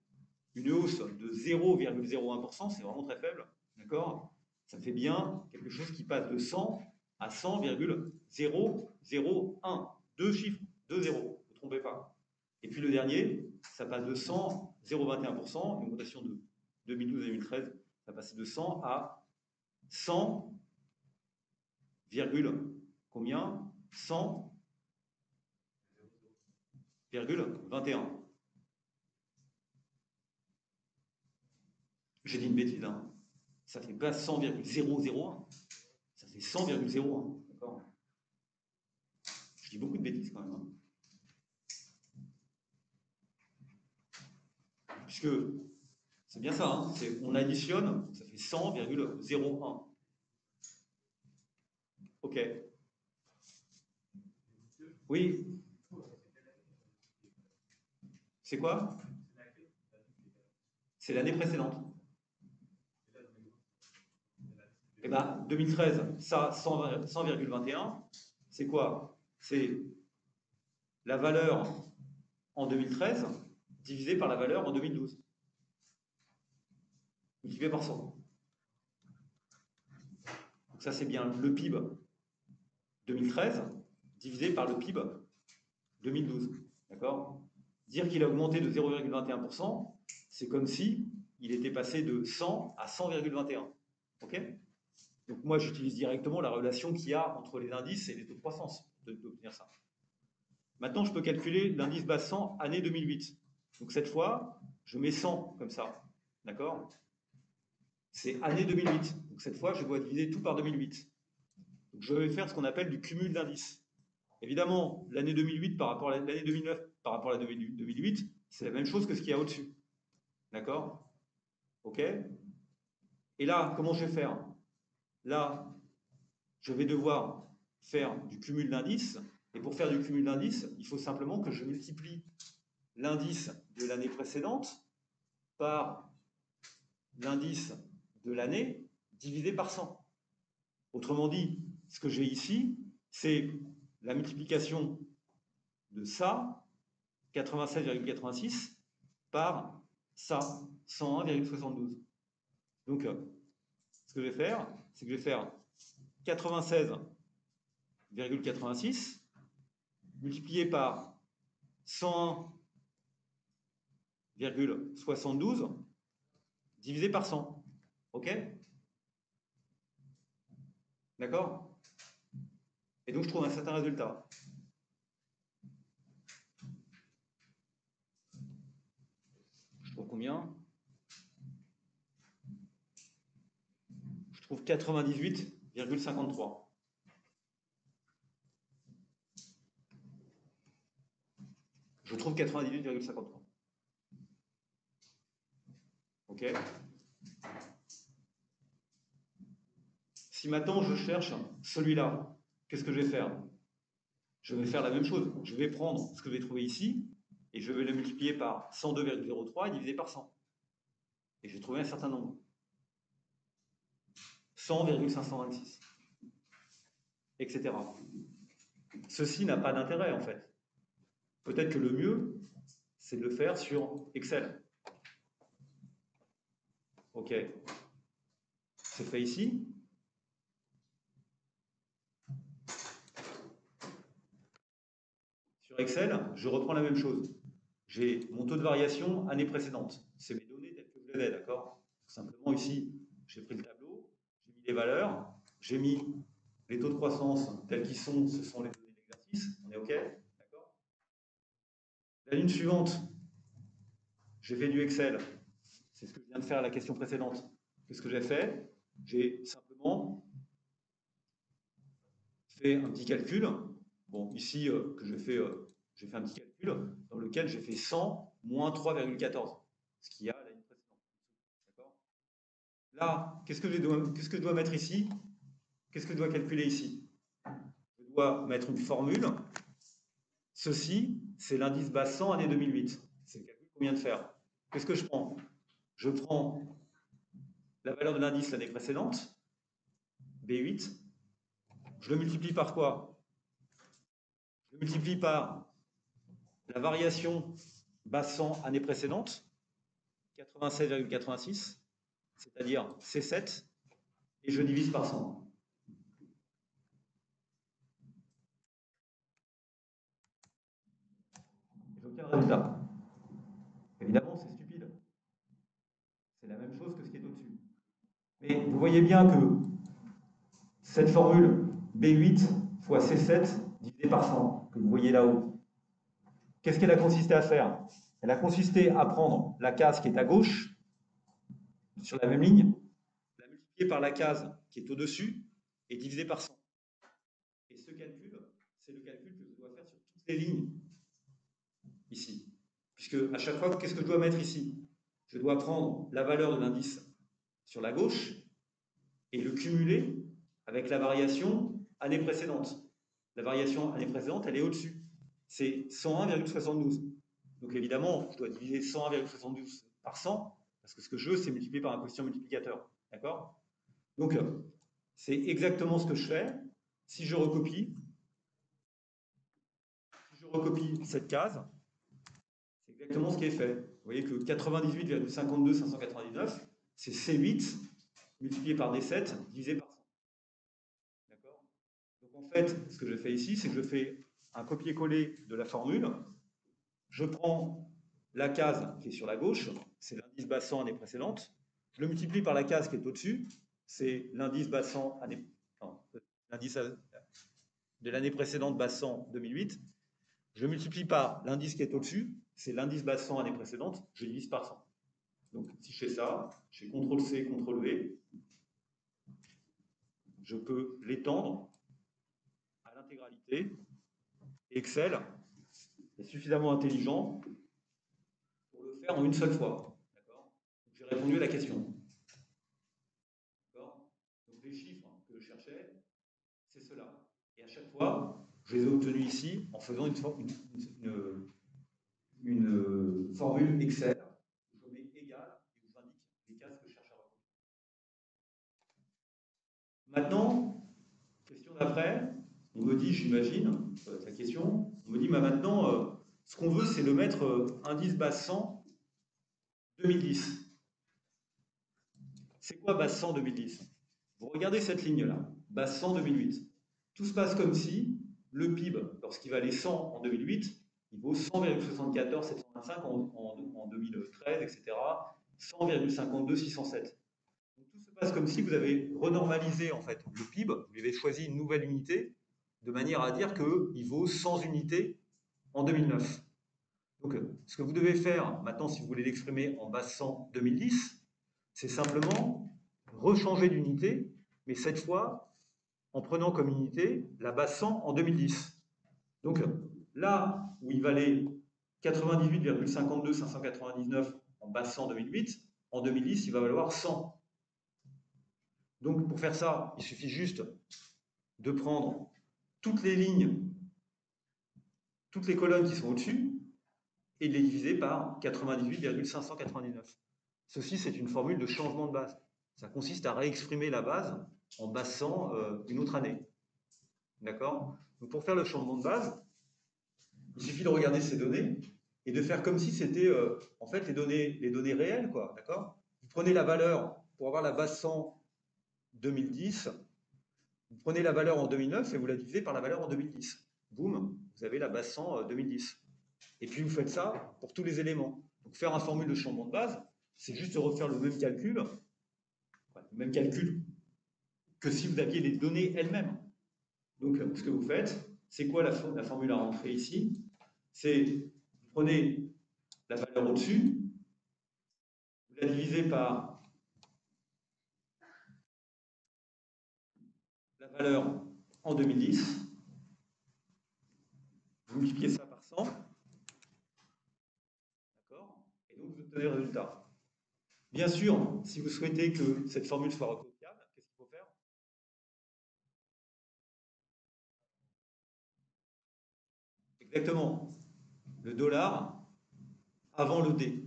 Une hausse de 0,01%, c'est vraiment très faible. D'accord? Ça fait bien quelque chose qui passe de 100 à 100,001. 2 chiffres, 2 zéros, ne vous trompez pas. Et puis le dernier, ça passe de 100, 0,21%, une augmentation de 2012 à 2013, ça passe de 100 à 100, combien? 100,21. J'ai dit une bêtise, hein. Ça fait pas 100,001, ça fait 100,01. D'accord? Je dis beaucoup de bêtises quand même. Hein. Puisque c'est bien ça, hein, on additionne, ça fait 100,01. Ok. Oui. C'est quoi? C'est l'année précédente. Eh bien, 2013, ça, 100,21, c'est quoi? c'est la valeur en 2013 divisé par la valeur en 2012. Multiplié par 100. Donc ça, c'est bien le PIB 2013 divisé par le PIB 2012. D'accord? Dire qu'il a augmenté de 0,21%, c'est comme si il était passé de 100 à 100,21. OK? Donc moi, j'utilise directement la relation qu'il y a entre les indices et les taux de croissance d'obtenir ça. Maintenant, je peux calculer l'indice base 100 année 2008. Donc cette fois, je mets 100 comme ça. D'accord? C'est année 2008. Donc cette fois, je dois diviser tout par 2008. Donc je vais faire ce qu'on appelle du cumul d'indices. Évidemment, l'année 2008 par rapport à l'année 2009 par rapport à l'année 2008, c'est la même chose que ce qu'il y a au-dessus. D'accord? OK? Et là, comment je vais faire? Là, je vais devoir faire du cumul d'indices. Et pour faire du cumul d'indices, il faut simplement que je multiplie l'indice de l'année précédente par l'indice de l'année divisé par 100. Autrement dit, ce que j'ai ici, c'est la multiplication de ça, 96,86, par ça, 101,72. Donc, ce que je vais faire, c'est que je vais faire 96,86 multiplié par 101,72 divisé par 100. OK? D'accord? Et donc, je trouve un certain résultat. Je trouve combien? Je trouve 98,53. Je trouve 98,53. OK? Si maintenant je cherche celui-là, qu'est-ce que je vais faire? Je vais faire la même chose. Je vais prendre ce que je vais trouver ici et je vais le multiplier par 102,03 et diviser par 100. Et je vais trouver un certain nombre. 100,526. Etc. Ceci n'a pas d'intérêt en fait. Peut-être que le mieux, c'est de le faire sur Excel. OK. C'est fait ici. Sur Excel, je reprends la même chose. J'ai mon taux de variation année précédente. C'est mes données telles que je les ai, d'accord? Simplement ici, j'ai pris le tableau, j'ai mis les valeurs, j'ai mis les taux de croissance tels qu'ils sont, ce sont les données d'exercice. On est OK? D'accord? La ligne suivante, j'ai fait du Excel. C'est ce que je viens de faire à la question précédente. Qu'est-ce que j'ai fait? J'ai simplement fait un petit calcul. Bon, ici, que j'ai fait un petit calcul dans lequel j'ai fait 100 moins 3,14, ce qu'il y a à l'année précédente. D'accord? Là, qu'est-ce que je dois mettre ici? Qu'est-ce que je dois calculer ici? Je dois mettre une formule. Ceci, c'est l'indice base 100 année 2008. C'est le calcul qu'on vient de faire. Qu'est-ce que je prends? Je prends la valeur de l'indice l'année précédente, B8. Je le multiplie par quoi? Je le multiplie par la variation base 100 année précédente, 96,86, c'est-à-dire C7, et je divise par 100. J'obtiens un résultat. Évidemment, c'est stupide. C'est la même chose que ce qui est au-dessus. Mais vous voyez bien que cette formule B8 fois C7 divisé par 100, que vous voyez là-haut, qu'est-ce qu'elle a consisté à faire? Elle a consisté à prendre la case qui est à gauche, sur la même ligne, la multiplier par la case qui est au-dessus, et diviser par 100. Et ce calcul, c'est le calcul que je dois faire sur toutes les lignes, ici. Puisque à chaque fois, qu'est-ce que je dois mettre ici? Je dois prendre la valeur de l'indice sur la gauche et le cumuler avec la variation année précédente. La variation année précédente, elle est au-dessus. C'est 101,72. Donc évidemment, je dois diviser 101,72 par 100, parce que ce que je veux, c'est multiplier par un coefficient multiplicateur. D'accord? Donc, c'est exactement ce que je fais. Si je recopie, je recopie cette case, c'est exactement ce qui est fait. Vous voyez que 98,52 c'est C8 multiplié par D7 divisé par 100. D'accord? Donc en fait, ce que je fais ici, c'est que je fais un copier-coller de la formule. Je prends la case qui est sur la gauche, c'est l'indice bas 100 année précédente. Je le multiplie par la case qui est au-dessus, c'est l'indice bas 100 année, enfin, l'indice de l'année précédente bas 100 2008. Je multiplie par l'indice qui est au-dessus, c'est l'indice bas 100 année précédente, je divise par 100. Donc si je fais ça, je fais CTRL-C, CTRL-V, je peux l'étendre à l'intégralité. Excel est suffisamment intelligent pour le faire en une seule fois. J'ai répondu à la question. Donc les chiffres que je cherchais, c'est cela. Et à chaque fois, je les ai obtenus ici en faisant une formule Excel où je mets égal et où j'indique les cases que je cherche à recopier. Maintenant, question d'après, on me dit, j'imagine, la question, on me dit, bah maintenant, ce qu'on veut, c'est le mettre indice base 100 2010. C'est quoi base 100 2010? Vous regardez cette ligne-là, base 100 2008. Tout se passe comme si le PIB, lorsqu'il valait 100 en 2008, il vaut 100,74 725 en 2013, etc. 100,52 607. Donc, tout se passe comme si vous avez renormalisé en fait le PIB, vous avez choisi une nouvelle unité, de manière à dire qu'il vaut 100 unités en 2009. Donc, ce que vous devez faire maintenant, si vous voulez l'exprimer en base 100 2010, c'est simplement rechanger d'unité, mais cette fois en prenant comme unité la base 100 en 2010. Donc là où il valait 98,52 599 en base 100 2008, en 2010 il va valoir 100. Donc pour faire ça, il suffit juste de prendre toutes les lignes, toutes les colonnes qui sont au-dessus, et de les diviser par 98,599. Ceci, c'est une formule de changement de base. Ça consiste à réexprimer la base en base 100 une autre année. D'accord? Donc pour faire le changement de base, il suffit de regarder ces données et de faire comme si c'était en fait les données réelles, quoi. D'accord? Vous prenez la valeur pour avoir la base 100 2010, vous prenez la valeur en 2009 et vous la divisez par la valeur en 2010. Boum, vous avez la base 100 2010. Et puis vous faites ça pour tous les éléments. Donc faire un formule de changement de base, c'est juste refaire le même calcul que si vous aviez les données elles-mêmes. Donc ce que vous faites, c'est quoi la formule à rentrer ici? C'est, vous prenez la valeur au-dessus, vous la divisez par la valeur en 2010, vous multipliez ça par 100, d'accord? Et donc vous obtenez le résultat. Bien sûr, si vous souhaitez que cette formule soit recopiable, qu'est-ce qu'il faut faire? Exactement. Le dollar avant le D.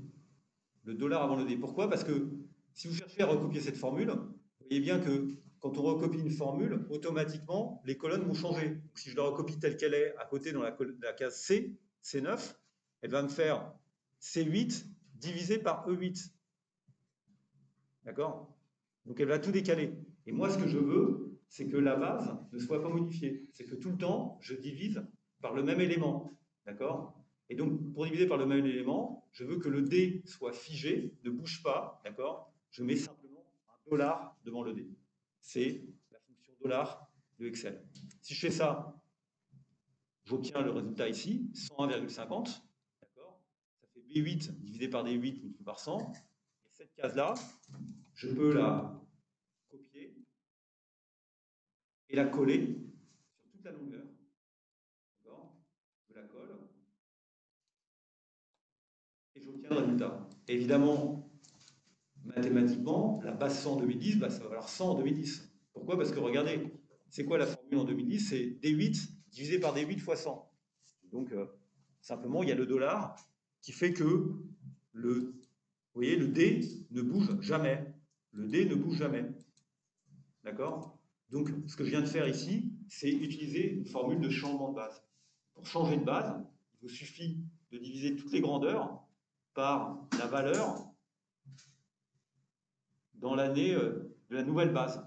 Le dollar avant le D. Pourquoi? Parce que si vous cherchez à recopier cette formule, vous voyez bien que quand on recopie une formule, automatiquement, les colonnes vont changer. Donc, si je la recopie telle qu'elle est à côté dans la case C, C9, elle va me faire C8 divisé par E8. D'accord? Donc elle va tout décaler. Et moi, ce que je veux, c'est que la base ne soit pas modifiée. C'est que tout le temps, je divise par le même élément. D'accord? Et donc, pour diviser par le même élément, je veux que le D soit figé, ne bouge pas. D'accord? Je mets simplement un dollar devant le D. C'est la fonction dollar de Excel. Si je fais ça, j'obtiens le résultat ici, 101,50. D'accord? Ça fait B8 divisé par D8 multiplié par 100. Et cette case-là, je peux la copier et la coller sur toute la longueur. D'accord? Je la colle et j'obtiens le résultat. Et évidemment, mathématiquement, la base 100 en 2010, bah, ça va valoir 100 en 2010. Pourquoi? Parce que regardez, c'est quoi la formule en 2010? C'est D8 divisé par D8 fois 100. Donc, simplement, il y a le dollar qui fait que vous voyez, le D ne bouge jamais. Le D ne bouge jamais. D'accord? Donc, ce que je viens de faire ici, c'est utiliser une formule de changement de base. pour changer de base, il vous suffit de diviser toutes les grandeurs par la valeur dans l'année de la nouvelle base.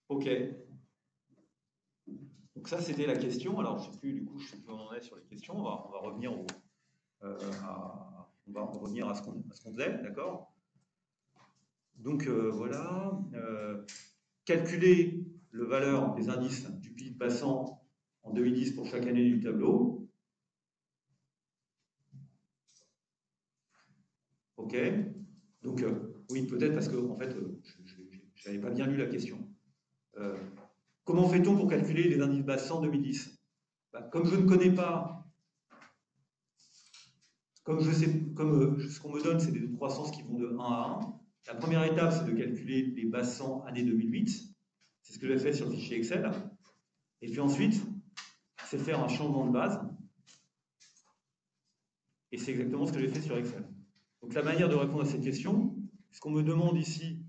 OK. Donc ça, c'était la question. Alors, je ne sais plus, du coup, je ne sais plus où on en est sur les questions. On va revenir on va revenir à ce qu'on faisait, d'accord? Donc, voilà. Calculer la valeur des indices du PIB passant en 2010 pour chaque année du tableau. OK. Donc, oui, peut-être parce que, en fait, je n'avais pas bien lu la question. Comment fait-on pour calculer les indices passants 2010? Comme je ne connais pas, comme je sais, ce qu'on me donne, c'est des croissances qui vont de 1 à 1. La première étape, c'est de calculer les passants année 2008. C'est ce que j'ai fait sur le fichier Excel. Et puis ensuite, c'est faire un changement de base. Et c'est exactement ce que j'ai fait sur Excel. Donc la manière de répondre à cette question, ce qu'on me demande ici,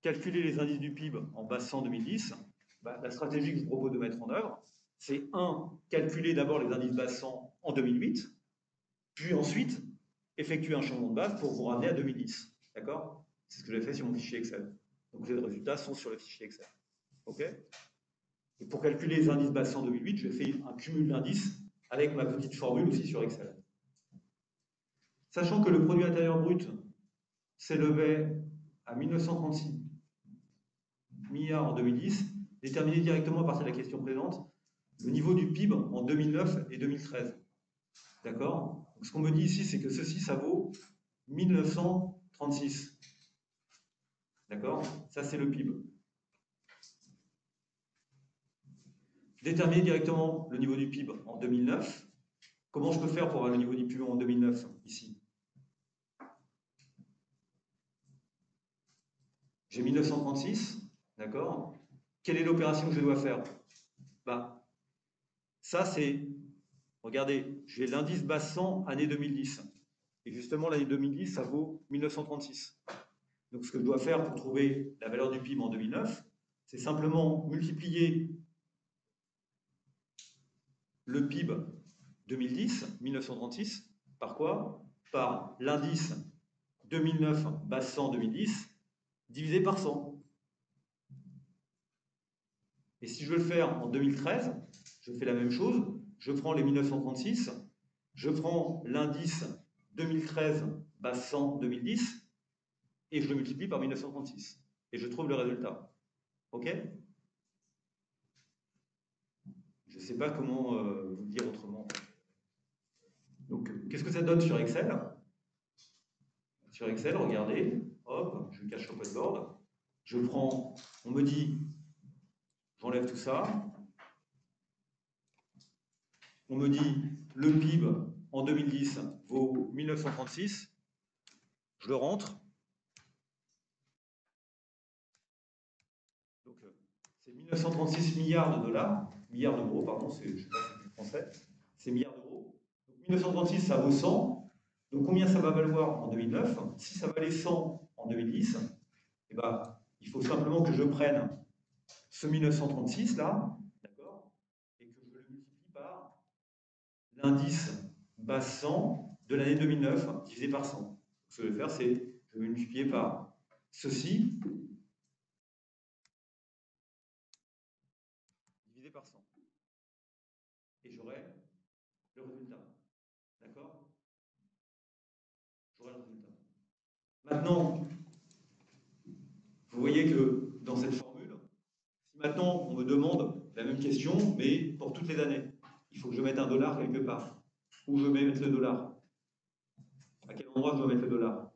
calculer les indices du PIB en passant 2010, la stratégie que je vous propose de mettre en œuvre, c'est 1, calculer d'abord les indices passants en 2008, puis ensuite effectuer un changement de base pour vous ramener à 2010. D'accord? C'est ce que j'ai fait sur mon fichier Excel. Donc les résultats sont sur le fichier Excel. OK? Et pour calculer les indices passants en 2008, j'ai fait un cumul d'indices avec ma petite formule aussi sur Excel. Sachant que le produit intérieur brut s'élevait à 1936 milliards en 2010, déterminer directement à partir de la question présente le niveau du PIB en 2009 et 2013. D'accord? Ce qu'on me dit ici, c'est que ceci, ça vaut 1936. D'accord? Ça, c'est le PIB. Déterminer directement le niveau du PIB en 2009. Comment je peux faire pour avoir le niveau du PIB en 2009, ici? J'ai 1936, d'accord? Quelle est l'opération que je dois faire? Ça, c'est, regardez, j'ai l'indice base 100 année 2010. Et justement, l'année 2010, ça vaut 1936. Donc, ce que je dois faire pour trouver la valeur du PIB en 2009, c'est simplement multiplier le PIB 2010, 1936, par quoi? Par l'indice 2009 base 100 2010 divisé par 100. Et si je veux le faire en 2013, je fais la même chose. Je prends les 1936, je prends l'indice 2013 base 100 2010 et je le multiplie par 1936. Et je trouve le résultat. OK? Je ne sais pas comment vous le dire autrement. Donc, qu'est-ce que ça donne sur Excel? Sur Excel, regardez, hop, je cache le codeboard. Je prends, on me dit, j'enlève tout ça. On me dit, le PIB en 2010 vaut 1936. Je le rentre. Donc, c'est 1936 milliards de dollars, milliards d'euros, pardon, je ne sais pas si c'est français, c'est milliards d'euros. Donc, 1936, ça vaut 100. Donc, combien ça va valoir en 2009? Si ça valait 100 en 2010, eh ben, il faut simplement que je prenne ce 1936 là, d'accord, et que je le multiplie par l'indice base 100 de l'année 2009 divisé par 100. Ce que je vais faire, c'est je vais multiplier par ceci divisé par 100. Et j'aurai le résultat. D'accord? J'aurai le résultat. Maintenant, vous voyez que dans cette formule, si maintenant on me demande la même question, mais pour toutes les années, il faut que je mette un dollar quelque part. Où je vais mettre le dollar? À quel endroit je dois mettre le dollar?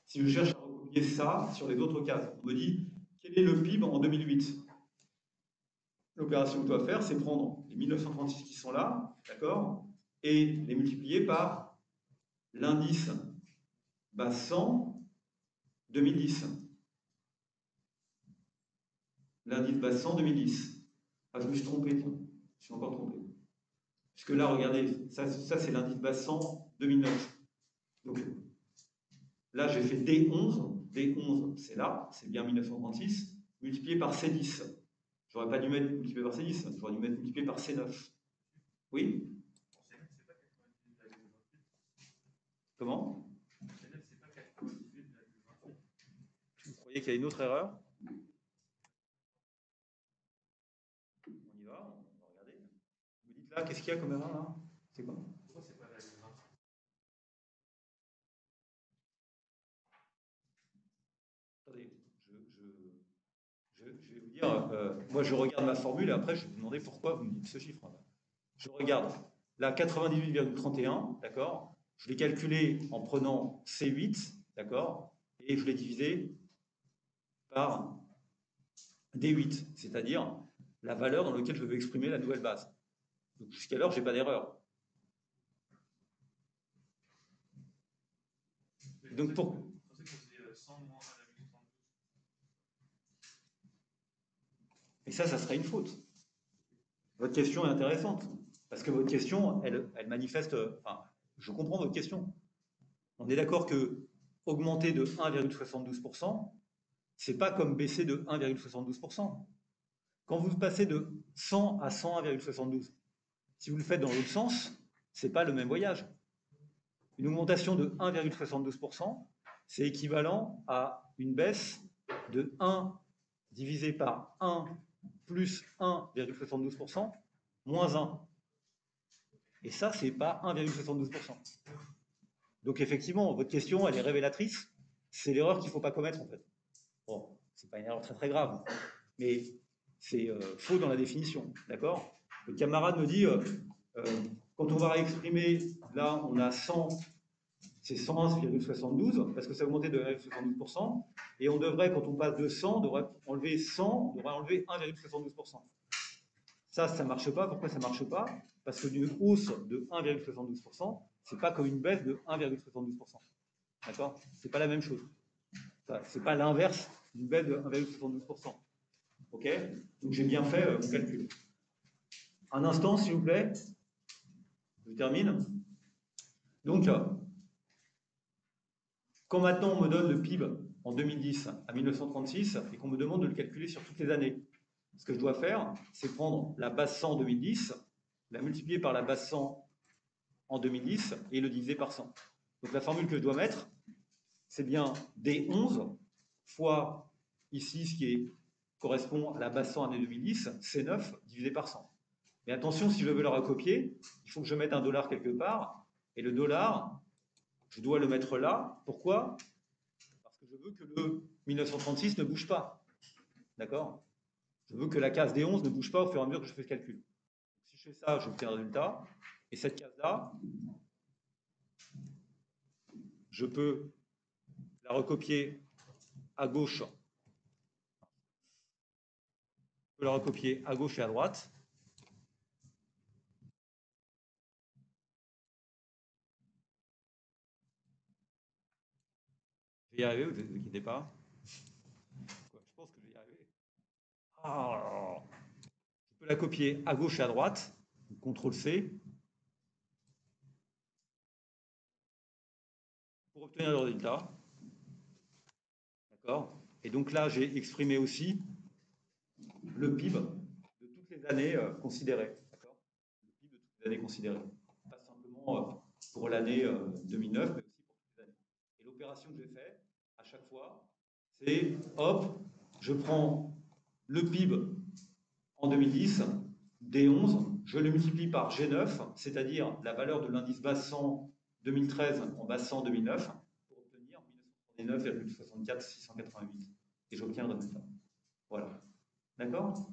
Si je cherche à recopier ça sur les autres cases, on me dit quel est le PIB en 2008? L'opération que je dois faire, c'est prendre les 1936 qui sont là, d'accord, et les multiplier par l'indice base 100 2010. L'indice base 100 2010. Ah, je me suis trompé, tiens. Je suis encore trompé. Puisque là, regardez, ça c'est l'indice base 100 2009. Donc là, j'ai fait D11. D11, c'est là, c'est bien 1936. multiplié par C10. J'aurais pas dû mettre multiplié par C10, j'aurais dû mettre multiplié par C9. Oui? Comment? Vous croyez qu'il y a une autre erreur? On y va, on va regarder. Vous dites là, qu'est-ce qu'il y a comme erreur là? C'est quoi? Attendez, je vais vous dire, moi je regarde ma formule et après je vais vous demander pourquoi vous me dites ce chiffre. Je regarde là 98,31, d'accord? Je l'ai calculé en prenant C8, d'accord? Et je l'ai divisé par D8, c'est-à-dire la valeur dans laquelle je veux exprimer la nouvelle base. Donc jusqu'alors, je n'ai pas d'erreur. Donc pour... Et ça serait une faute. Votre question est intéressante, parce que votre question, elle manifeste... Enfin, je comprends votre question. On est d'accord que augmenter de 1,72%, c'est pas comme baisser de 1,72%. Quand vous passez de 100 à 101,72, si vous le faites dans l'autre sens, c'est pas le même voyage. Une augmentation de 1,72%, c'est équivalent à une baisse de 1 divisé par 1 plus 1,72% moins 1. Et ça, c'est pas 1,72%. Donc effectivement, votre question, elle est révélatrice. C'est l'erreur qu'il ne faut pas commettre en fait. Bon, c'est pas une erreur très très grave, mais c'est faux dans la définition, d'accord? Le camarade me dit, quand on va réexprimer, là on a 100, c'est 101,72, parce que ça a augmenté de 1,72%, et on devrait, quand on passe de 100, on devrait enlever 100, on devrait enlever 1,72%. Ça ne marche pas. Pourquoi ça ne marche pas? Parce que d'une hausse de 1,72%, c'est pas comme une baisse de 1,72%. D'accord? C'est pas la même chose. C'est pas l'inverse d'une baisse de 1,72%. Ok? Donc j'ai bien fait mon calcul. Un instant, s'il vous plaît. Je termine. Donc, quand maintenant on me donne le PIB en 2010 à 1936 et qu'on me demande de le calculer sur toutes les années, ce que je dois faire, c'est prendre la base 100 en 2010, la multiplier par la base 100 en 2010 et le diviser par 100. Donc la formule que je dois mettre, c'est bien D11 fois ici ce qui correspond à la base 100 année 2010, C9 divisé par 100. Mais attention, si je veux le recopier, il faut que je mette un dollar quelque part, et le dollar, je dois le mettre là. Pourquoi? Parce que je veux que le 1936 ne bouge pas. D'accord? Je veux que la case D11 ne bouge pas au fur et à mesure que je fais le calcul. Donc, si je fais ça, j'obtiens un résultat. Et cette case-là, je peux la recopier à gauche. Je peux la recopier à gauche et à droite. Je vais y arriver, vous inquiétez pas. Je pense que je vais y arriver. Ah, je peux la copier à gauche et à droite. CTRL-C. Pour obtenir le résultat. D'accord? Et donc là, j'ai exprimé aussi le PIB de toutes les années considérées. D'accord? Le PIB de toutes les années considérées. Pas simplement pour l'année 2009, mais aussi pour toutes les années. Et l'opération que j'ai faite, à chaque fois, c'est, hop, je prends le PIB en 2010, D11, je le multiplie par G9, c'est-à-dire la valeur de l'indice base 100 2013 en base 100 2009, pour obtenir 1939,64 688. Et j'obtiens le résultat. Voilà. D'accord?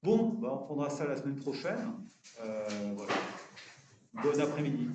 Bon, bah on prendra ça la semaine prochaine. Voilà. Bon après-midi.